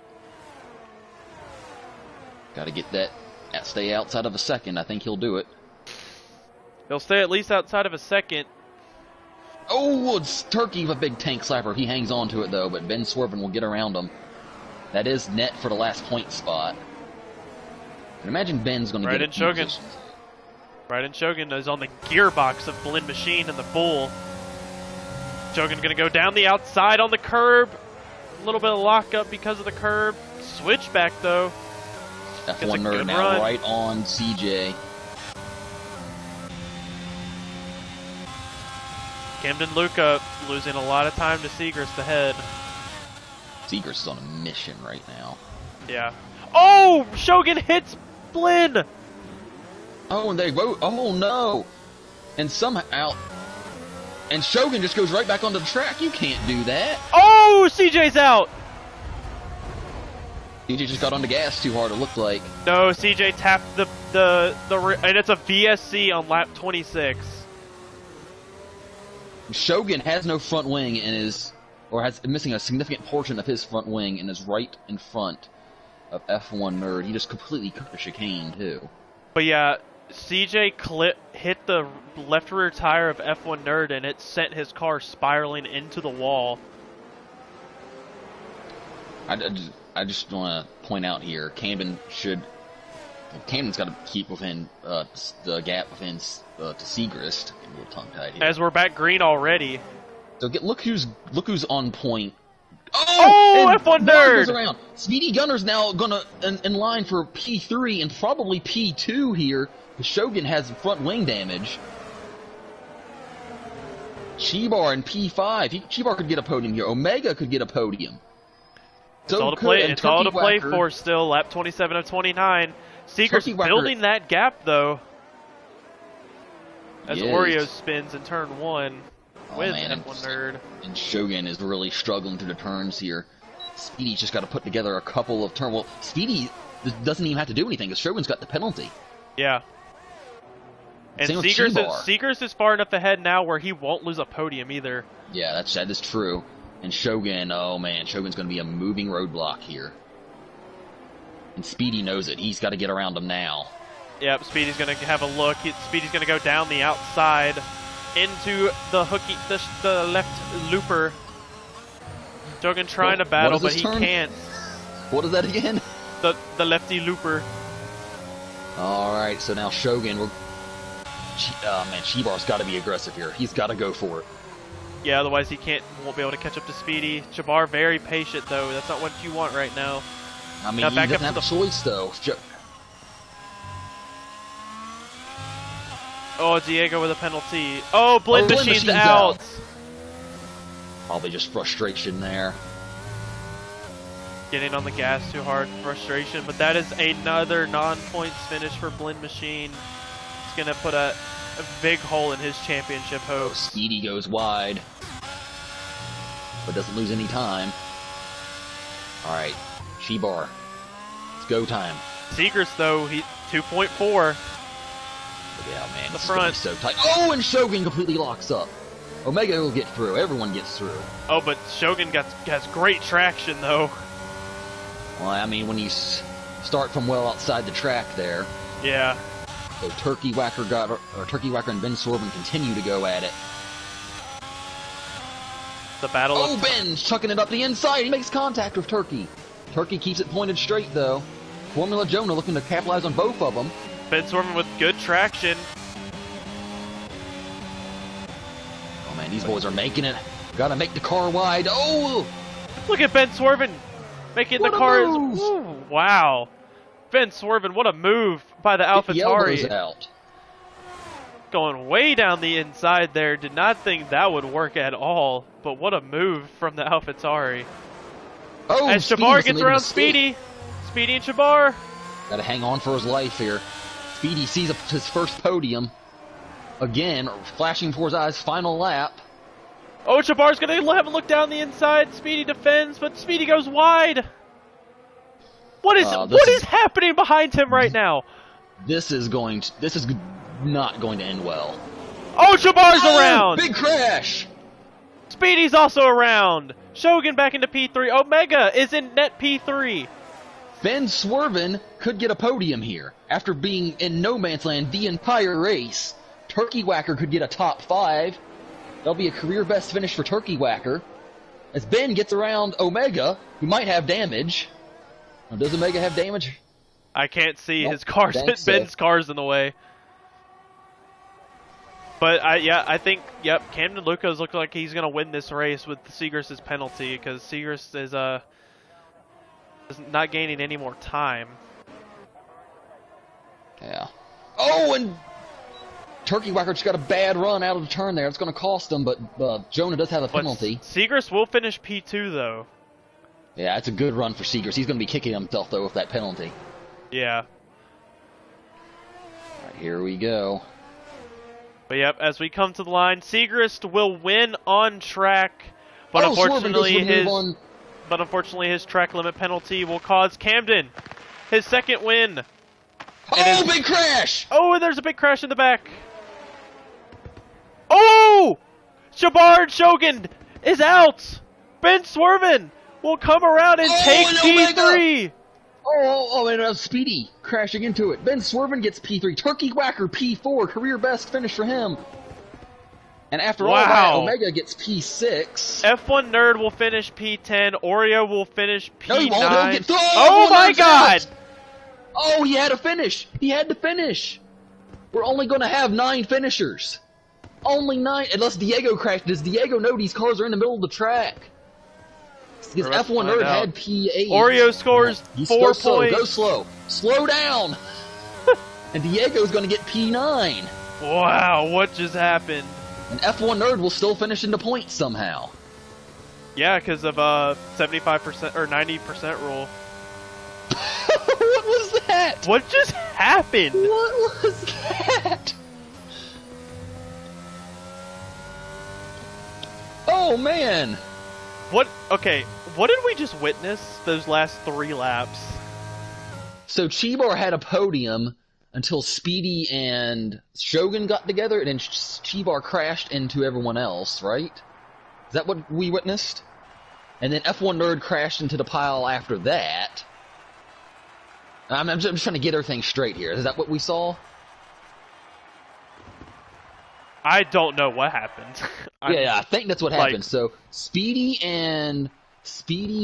Got to get that, stay outside of a second. I think he'll do it. He'll stay at least outside of a second. Oh, it's Turkey with a big tank slapper. He hangs on to it though, but Ben swerving will get around him. That is net for the last point spot. And imagine Ben's going to Right get in Shogun. Raiden Shogun is on the gearbox of Blinn Machine and the Bull. Shogun gonna go down the outside on the curb. A little bit of lockup because of the curb. Switchback though. Gets a F1 Nerd good now run. right on CJ. Camden Luca losing a lot of time to Segrist ahead. Segrist is on a mission right now. Yeah. Oh! Shogun hits Blinn! Oh, and they go. Oh no! And somehow, and Shogun just goes right back onto the track. You can't do that. Oh! CJ's out! CJ just got on the gas too hard. It looked like. No, CJ tapped and it's a VSC on lap 26. Shogun has no front wing and is missing a significant portion of his front wing and is right in front of F1 Nerd. He just completely cut the chicane too. But yeah, CJ hit the left rear tire of F1 Nerd and it sent his car spiraling into the wall. I just want to point out here, Camden's got to keep within the gap within to Segrist. Get a little tongue-tied here. As we're back green already. So look who's on point. Oh, and F1 Gunner goes Nerd! around. Speedy Gunner's now gonna in line for P3 and probably P2 here. The Shogun has front wing damage. Chibar in P5. Chibar could get a podium here. Omega could get a podium. It's all to play for still. Lap 27 of 29. Segrist building that gap though. As Oreo spins in turn 1 with F1 Nerd. And Shogun is really struggling through the turns here. Speedy's just got to put together a couple of turns. Well, Speedy doesn't even have to do anything because Shogun's got the penalty. Yeah. And Segrist is far enough ahead now where he won't lose a podium either. Yeah, that is true. And Shogun, oh man, Shogun's going to be a moving roadblock here. And Speedy knows it. He's got to get around him now. Yep, Speedy's going to have a look. Speedy's going to go down the outside into the the left looper. Shogun trying to battle, but he can't. What is that again? The lefty looper. Alright, so now Shogun, man, Chibar's got to be aggressive here. He's got to go for it. Yeah, otherwise he won't be able to catch up to Speedy. Chabar very patient though. That's not what you want right now. I mean, he doesn't have a choice though. Oh, Diego with a penalty. Oh, Blinn Machine's out. Probably just frustration there. getting on the gas too hard, frustration. But that is another non-points finish for Blend Machine. It's going to put a big hole in his championship hopes. Speedy goes wide, but doesn't lose any time. Alright, Shebar. It's go time. Segrist, though, he 2.4. Yeah, man, The this front. is so tight. Oh, and Shogun completely locks up. Omega will get through. Everyone gets through. Oh, but Shogun has great traction, though. Well, I mean, when you start from well outside the track there. Yeah. So Turkey Whacker and Ben Sorvin continue to go at it. The battle Oh, of... Ben's chucking it up the inside. He makes contact with Turkey. Turkey keeps it pointed straight, though. Formula Jonah looking to capitalize on both of them. Ben Sorvin with good traction. Oh, man, these boys are making it. Gotta make the car wide. Oh! Look at Ben Sorvin making What the a cars. move! Ooh, wow. Ben Sorvin, what a move by the The elbows AlphaTauri. out. Going way down the inside there. Did not think that would work at all. But what a move from the AlphaTauri. Oh, As Speedy Shabar must have gets made a around mistake. Speedy. Speedy and Shabar. Gotta hang on for his life here. Speedy sees his first podium. Again, flashing before his eyes, final lap. Oh, Shabar's going to have a look down the inside. Speedy defends, but Speedy goes wide. What is happening behind him right now? This is not going to end well. Oh, Shabar's around. Big crash! Speedy's also around. Shogun back into P3. Omega is in net P3. Ben Swervin could get a podium here. After being in no man's land the entire race, Turkey Whacker could get a top 5. That'll be a career best finish for Turkey Whacker. As Ben gets around Omega, who might have damage. Now, does Omega have damage? I can't see Nope, his cars. thanks, Ben's car's in the way. But I think Camden Lucas looks like he's gonna win this race with Segrist's penalty because Segrist is not gaining any more time. Yeah. Oh, and Turkey Whacker just got a bad run out of the turn there. It's going to cost him, but Jonah does have a penalty. But Segrist will finish P2 though. Yeah, it's a good run for Segrist. He's going to be kicking himself though with that penalty. Yeah. All right, here we go. But yep, as we come to the line, Segrist will win on track, but unfortunately his track limit penalty will cause Camden his second win. Oh, big crash! Oh, and there's a big crash in the back. Oh! Shabar Shogun is out. Ben Swervin will come around and take P3. And Speedy crashing into it. Ben Swervin gets P3. Turkey Whacker P4. Career best finish for him. And after all that, Omega gets P6. F1 Nerd will finish P10. Oreo will finish P9. No, he won't. He'll get oh my god! Oh, he had to finish. He had to finish. We're only going to have 9 finishers. Only 9. Unless Diego crashed. Does Diego know these cars are in the middle of the track? Because F1 Nerd had P8. Oreo scores 4 points. Go slow. Slow down. And Diego's going to get P9. Wow, what just happened? And F1 Nerd will still finish into points somehow. Yeah, because of 75% or 90% rule. What was that? What just happened? What was that? Oh man. What? Okay, what did we just witness those last 3 laps? So Chibar had a podium until Speedy and Shogun got together, and then Chibar crashed into everyone else, right? Is that what we witnessed? And then F1 Nerd crashed into the pile after that. I'm just trying to get everything straight here. Is that what we saw? I don't know what happened. Yeah, I think that's what happened. So Speedy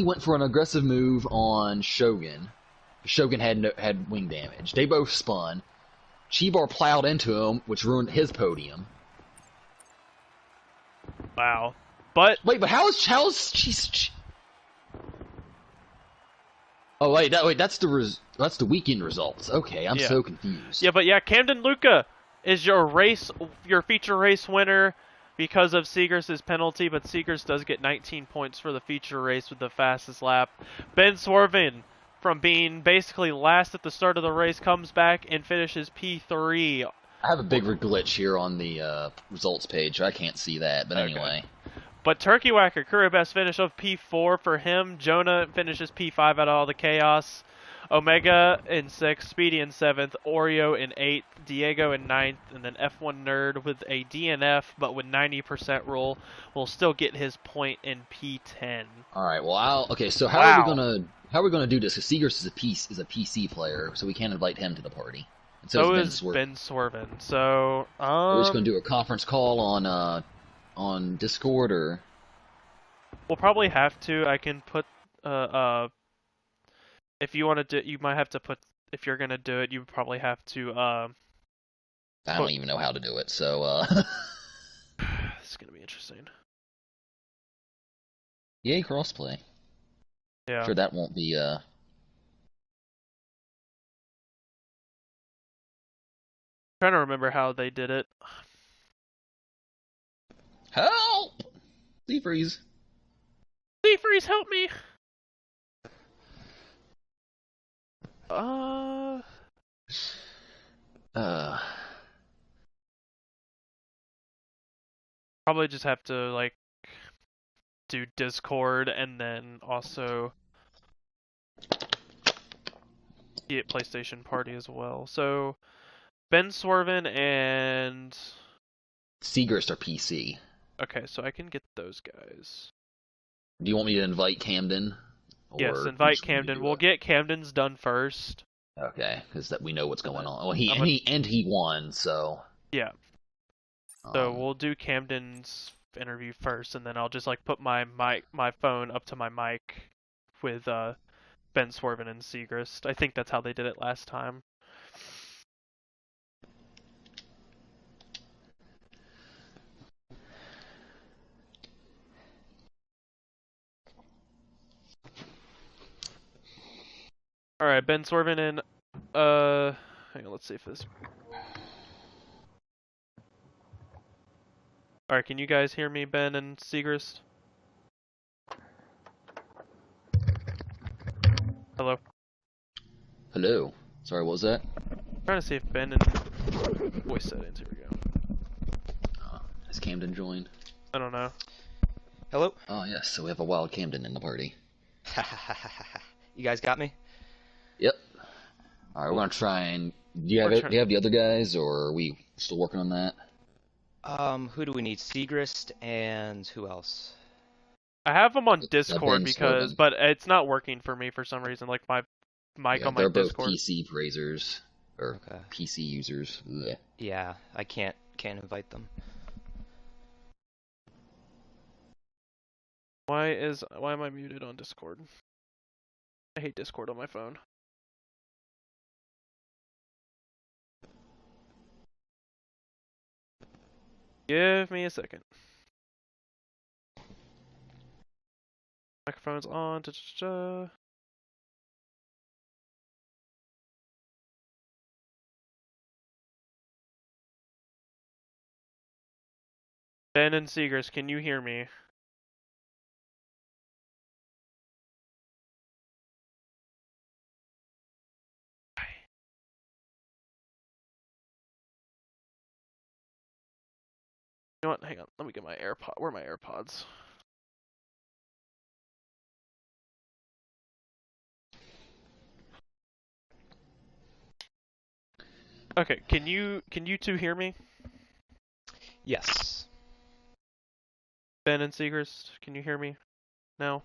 went for an aggressive move on Shogun. Shogun had wing damage. They both spun. Chibar plowed into him, which ruined his podium. Wow. But wait, how's Oh wait, that's the weekend results. Okay, I'm so confused. Yeah, but Camden Luca is your feature race winner. because of Seagrist's penalty, but Seagrist does get 19 points for the feature race with the fastest lap. Ben Swervin, from being basically last at the start of the race, comes back and finishes P3. I have a big glitch here on the results page. I can't see that, but anyway. But Turkey Whacker, career best finish of P4 for him. Jonah finishes P5 out of all the chaos. Omega in 6th, Speedy in 7th, Oreo in 8th, Diego in 9th, and then F1 Nerd with a DNF, but with 90% roll, will still get his point in P10. All right. Well, okay. So how are we gonna do this? Because Seagrist is a PC player, so we can't invite him to the party. And so is Ben Swervin. So we're just gonna do a conference call on Discord, or we'll probably have to. I can put if you want to do, you might have to put. If you're gonna do it, you probably have to. I don't even know how to do it, so. This is gonna be interesting. Yay, crossplay. Yeah. Sure, that won't be. Trying to remember how they did it. Help! Seafreeze. Seafreeze, help me! Probably just have to, like, do Discord and then also get PlayStation Party as well. So, Ben Swervin and Seagrist are PC. Okay, so I can get those guys. Do you want me to invite Camden? Yes, invite Camden. We'll get Camden's done first. Okay, because we know what's going on. Well, he won, so. Yeah. So we'll do Camden's interview first, and then I'll just like put my phone up to my mic with Ben Swervin and Seagrist. I think that's how they did it last time. Alright, Ben Swervin and hang on, let's see if this. Alright, can you guys hear me, Ben and Seagrist? Hello? Hello. Sorry, what was that? I'm trying to see if Ben and voice settings, here we go. Has Camden joined? I don't know. Hello? Oh yes, so we have a wild Camden in the party. You guys got me? Yep. Alright, we're gonna try and... Do you have the other guys, or are we still working on that? Who do we need? Seagrist and who else? I have them on Discord Ben but it's not working for me for some reason. Like my mic on my Discord. They're both PC praisers or PC users. Blech. Yeah, I can't invite them. Why am I muted on Discord? I hate Discord on my phone. Give me a second. Microphone's on. Ben and Seagrist, can you hear me? You know what? Hang on. Let me get my AirPod. Where are my AirPods? Okay. Can you two hear me? Yes. Ben and Seagrist, can you hear me now?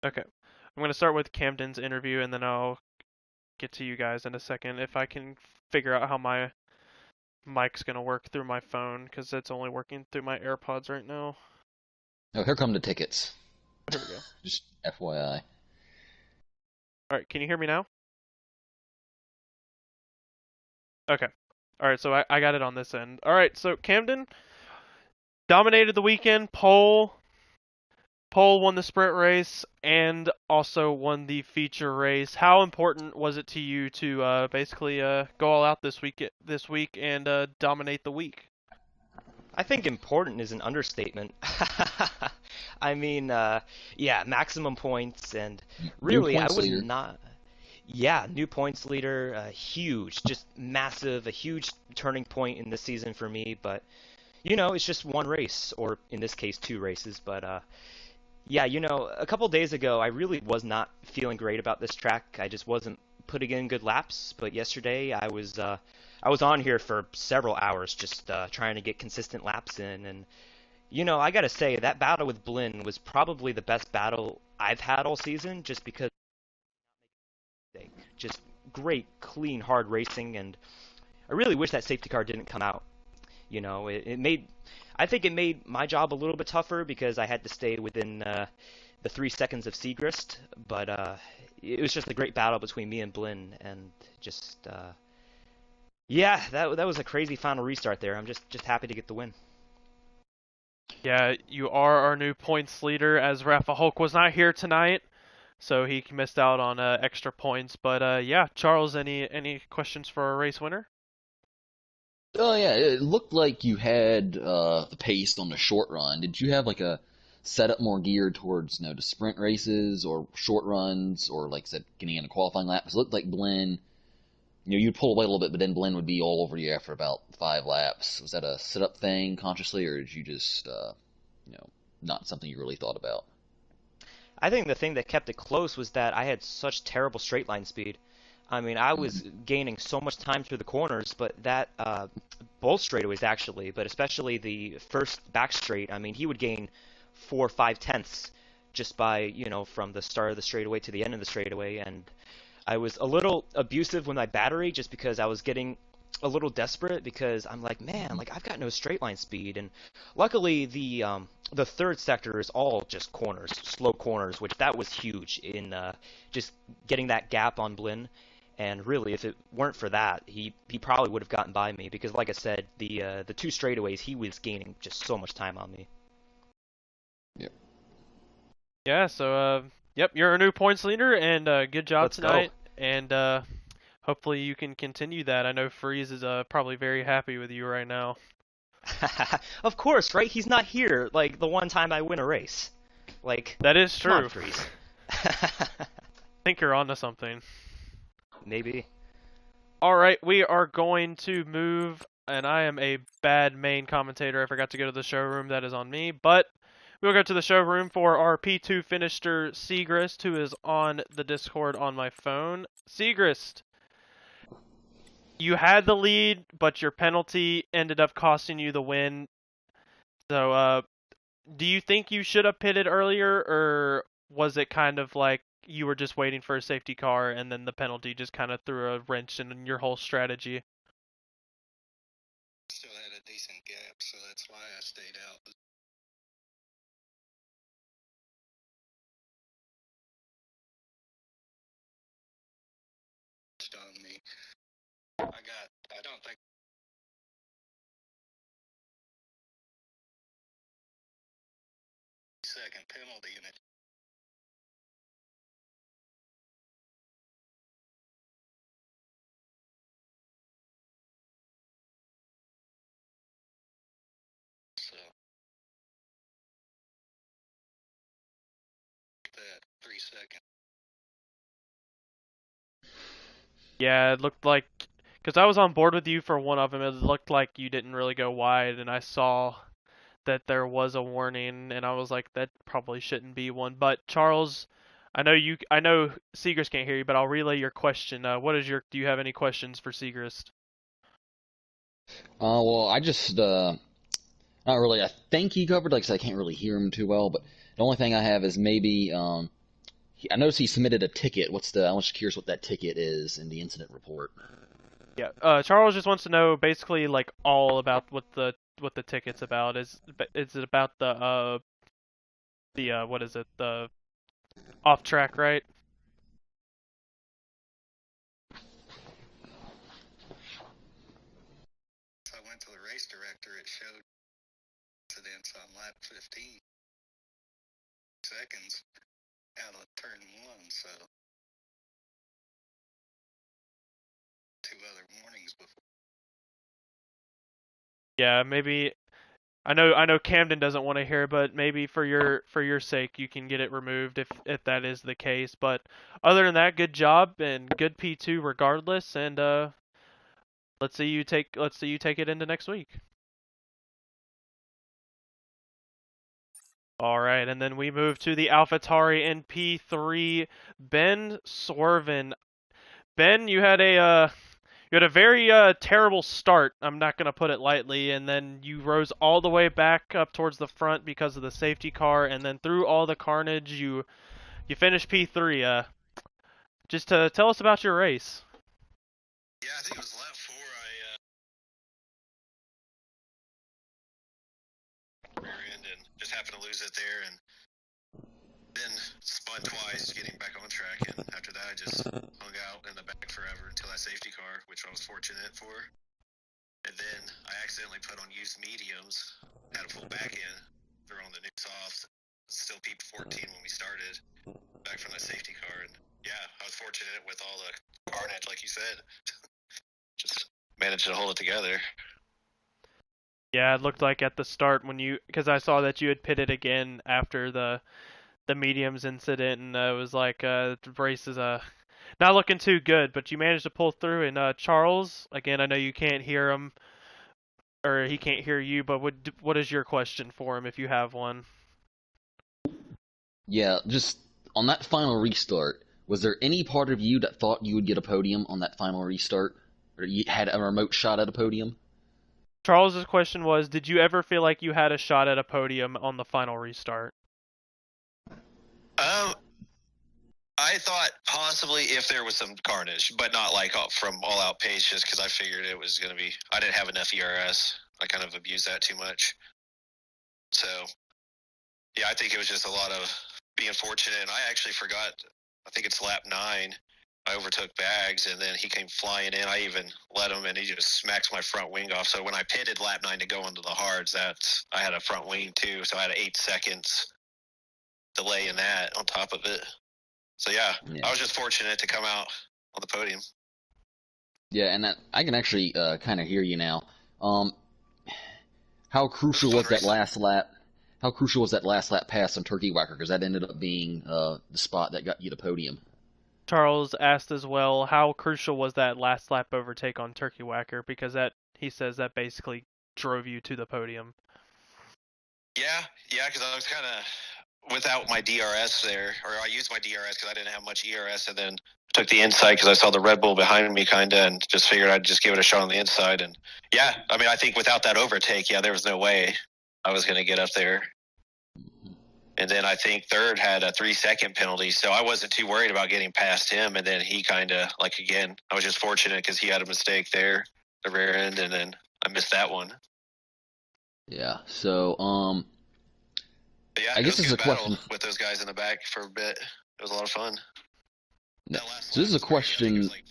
Okay. I'm going to start with Camden's interview, and then I'll get to you guys in a second if I can figure out how my mic's going to work through my phone, because it's only working through my AirPods right now. Oh, here come the tickets. Here we go. Just FYI. Alright, can you hear me now? Okay. Alright, so I got it on this end. Alright, so Camden dominated the weekend. Pole won the sprint race and also won the feature race. How important was it to you to basically go all out this week and dominate the week? I think important is an understatement. I mean, yeah, maximum points, and New really, I points would leader. not. Yeah, new points leader, huge, just massive, a huge turning point in this season for me. But it's just one race, or in this case, two races. But yeah, a couple days ago, I really was not feeling great about this track. I just wasn't putting in good laps. But yesterday, I was on here for several hours just trying to get consistent laps in. And I gotta say that battle with Blinn was probably the best battle I've had all season, just because just great, clean, hard racing. And I really wish that safety car didn't come out. It made, I think it made my job a little bit tougher because I had to stay within the 3 seconds of Segrist. But it was just a great battle between me and Blinn, and just yeah, that was a crazy final restart there. I'm just happy to get the win. Yeah, you are our new points leader, as Rafa Hulk was not here tonight, so he missed out on extra points. But yeah, Charles, any questions for our race winner? Oh yeah, it looked like you had the pace on the short run. Did you have like a setup more geared towards the sprint races or short runs or like I said getting in a qualifying lap? 'Cause it looked like Blinn, you'd pull away a little bit, but then Blinn would be all over you after about 5 laps. Was that a setup thing consciously, or did you just you know not something you really thought about? I think the thing that kept it close was that I had such terrible straight line speed. I mean, I was Mm-hmm. gaining so much time through the corners, but that both straightaways actually, but especially the first back straight. I mean, he would gain 4 or 5 tenths just by from the start of the straightaway to the end of the straightaway. And I was a little abusive with my battery just because I was getting a little desperate because I'm like, man, like I've got no straight line speed. And luckily the third sector is all just corners, slow corners, which that was huge in just getting that gap on Blinn. And really, if it weren't for that, he probably would have gotten by me because, like I said, the two straightaways he was gaining just so much time on me. Yep. Yeah, so yep, you're our new points leader, and good job Let's go. tonight. And hopefully you can continue that. I know Freeze is probably very happy with you right now. Of course, right? He's not here like the one time I win a race. Like, That is come on, true. Freeze. I think you're onto something. Maybe. All right, we are going to move, and I am a bad main commentator. I forgot to go to the showroom. That is on me. But we'll go to the showroom for our P2 finisher, Segrist, who is on the Discord on my phone. Segrist, you had the lead, but your penalty ended up costing you the win. So, do you think you should have pitted earlier, or was it kind of like you were just waiting for a safety car and then the penalty just kind of threw a wrench in your whole strategy? Still had a decent gap, so that's why I stayed out. On me, I don't think second penalty in it. So that 3 seconds. Yeah, it looked like, because I was on board with you for one of them, it looked like you didn't really go wide, and I saw that there was a warning, and I was like, that probably shouldn't be one. But Charles, I know Segrist can't hear you, but I'll relay your question. Do you have any questions for Segrist? Well, I just not really. I think he covered. Like I said, I can't really hear him too well. But the only thing I have is maybe I noticed he submitted a ticket. I'm just curious what that ticket is in the incident report. Yeah, Charles just wants to know basically like all about what the ticket's about. Is it about the what is it, the off track, right? So I went to the race director. It showed incidents on lap 15 seconds out of turn one. So 2 other warnings before. Yeah, maybe I know Camden doesn't want to hear, but maybe for your sake, you can get it removed if that is the case. But other than that, good job and good P2 regardless. And let's see you take it into next week. All right, and then we move to the AlphaTauri in P3. Ben Swervin. Ben, you had a very terrible start. I'm not going to put it lightly, and then you rose all the way back up towards the front because of the safety car, and then through all the carnage, you finished P3. Just to tell us about your race. Yeah, I think it was lap 4. I rear end and just happened to lose it there, and then spun twice getting back on track. And after that, I just hung out in the back forever until that safety car, which I was fortunate for. And then I accidentally put on used mediums, had a full back end, throwing the nukes off. Still P14 when we started, back from that safety car. And yeah, I was fortunate with all the carnage, like you said. Just managed to hold it together. Yeah, it looked like at the start because I saw that you had pitted again after the mediums incident, and it was like the race is not looking too good, but you managed to pull through. And Charles, again, I know you can't hear him, or he can't hear you, but what is your question for him if you have one? Yeah, just on that final restart, was there any part of you that thought you would get a podium on that final restart? Or you had a remote shot at a podium? Charles's question was, did you ever feel like you had a shot at a podium on the final restart? I thought possibly if there was some carnage, but not like from all out pace, just because I figured it was going to be. I didn't have enough ERS. I kind of abused that too much. So, yeah, I think it was just a lot of being fortunate. And I actually forgot. I think it's lap 9. I overtook Bags, and then he came flying in. I even let him, and he just smacks my front wing off. So when I pitted lap 9 to go into the hards, I had a front wing too. So I had 8 seconds delay in that on top of it. So yeah, I was just fortunate to come out on the podium. Yeah, and I can actually kind of hear you now. How crucial was that last lap? How crucial was that last lap pass on Turkey Whacker? Because that ended up being the spot that got you the podium. Charles asked as well, how crucial was that last lap overtake on Turkey Whacker? Because he says that basically drove you to the podium. Yeah, because I was kind of without my DRS there, or I used my DRS because I didn't have much ERS, and then took the inside because I saw the Red Bull behind me kind of, and just figured I'd just give it a shot on the inside. And yeah, I mean, I think without that overtake, there was no way I was going to get up there. And then I think third had a 3-second penalty, so I wasn't too worried about getting past him. And then he kind of, again, I was just fortunate because he had a mistake there, the rear end, and then I missed that one. Yeah, so, But yeah, I guess this is a question with those guys in the back for a bit. It was a lot of fun. No. So this is a question. It was like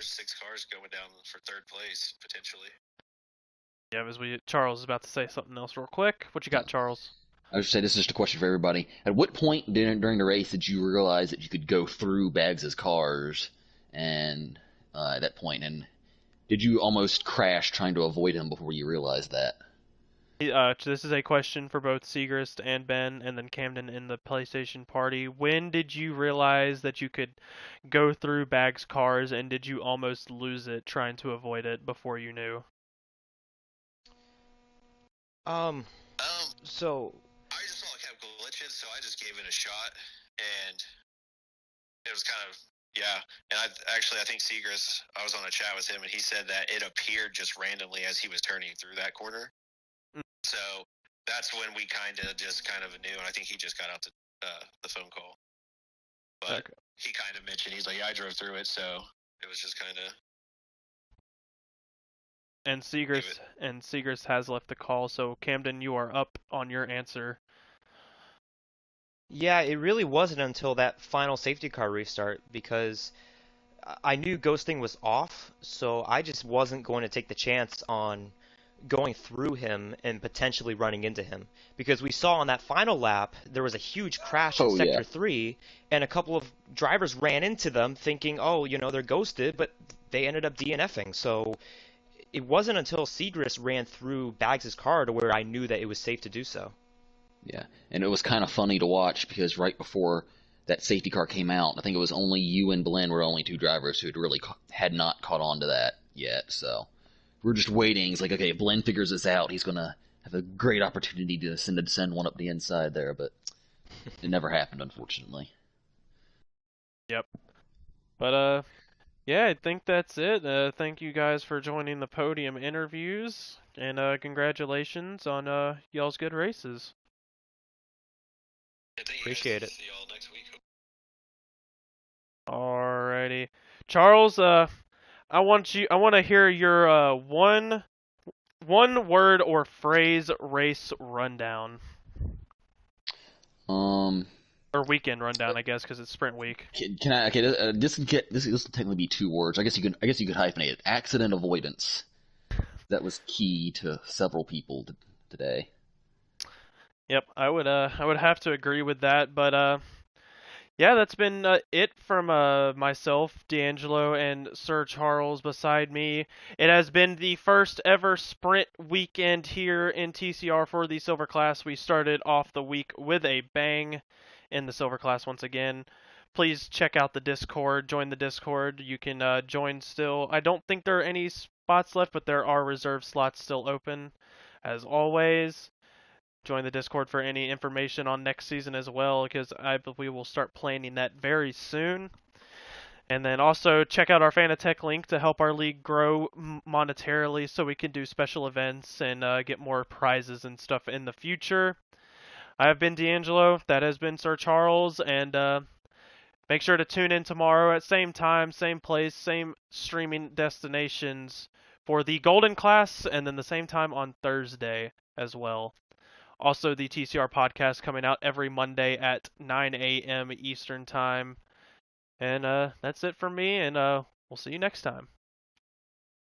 6 cars going down for third place, potentially. Yeah, Charles is about to say something else real quick. What you got, Charles? I would say this is just a question for everybody. At what point during the race did you realize that you could go through Bags' cars, and at that point, and did you almost crash trying to avoid him before you realized that? This is a question for both Segrist and Ben, and then Camden in the PlayStation party. When did you realize that you could go through Bags' cars, and did you almost lose it trying to avoid it before you knew? So I just saw it kept glitching, so I just gave it a shot, and it was kind of, yeah. And I think Segrist, I was on a chat with him, and he said that it appeared just randomly as he was turning through that corner. So that's when we kind of knew, and I think he just got out the phone call. But he kind of mentioned, he's like, yeah, I drove through it, so it was just kind of. And Segrist has left the call, so Camden, you are up on your answer. Yeah, it really wasn't until that final safety car restart, because I knew ghosting was off, so I just wasn't going to take the chance on going through him and potentially running into him. Because we saw on that final lap, there was a huge crash in Sector 3, and a couple of drivers ran into them thinking, they're ghosted, but they ended up DNFing. So it wasn't until Segrist ran through Bags' car to where I knew that it was safe to do so. Yeah, and it was kind of funny to watch because right before that safety car came out, I think it was only you and Glenn were only two drivers who had not caught on to that yet. So we're just waiting. It's like, okay, if Glenn figures this out, he's gonna have a great opportunity to send one up the inside there, but it never happened, unfortunately. Yep. But yeah, I think that's it. Thank you guys for joining the podium interviews, and congratulations on y'all's good races. Yeah, thank you guys. Appreciate it. See y'all next week. Alrighty, Charles. I want to hear your one word or phrase race rundown or weekend rundown, I guess, because it's sprint week. Can I? Okay, this will technically be two words. I guess you could hyphenate it. Accident avoidance. That was key to several people today. Yep, I would have to agree with that, but yeah, that's been it from myself, D'Angelo, and Sir Charles beside me. It has been the first ever sprint weekend here in TCR for the Silver Class. We started off the week with a bang in the Silver Class once again. Please check out the Discord, join the Discord. You can join still. I don't think there are any spots left, but there are reserved slots still open, as always. Join the Discord for any information on next season as well, because we will start planning that very soon. And then also check out our Fanatec link to help our league grow monetarily so we can do special events and get more prizes and stuff in the future. I have been D'Angelo, that has been Sir Charles, and make sure to tune in tomorrow at same time, same place, same streaming destinations for the Golden Class, and then the same time on Thursday as well. Also, the TCR podcast coming out every Monday at 9 a.m. Eastern Time. And that's it from me, and we'll see you next time.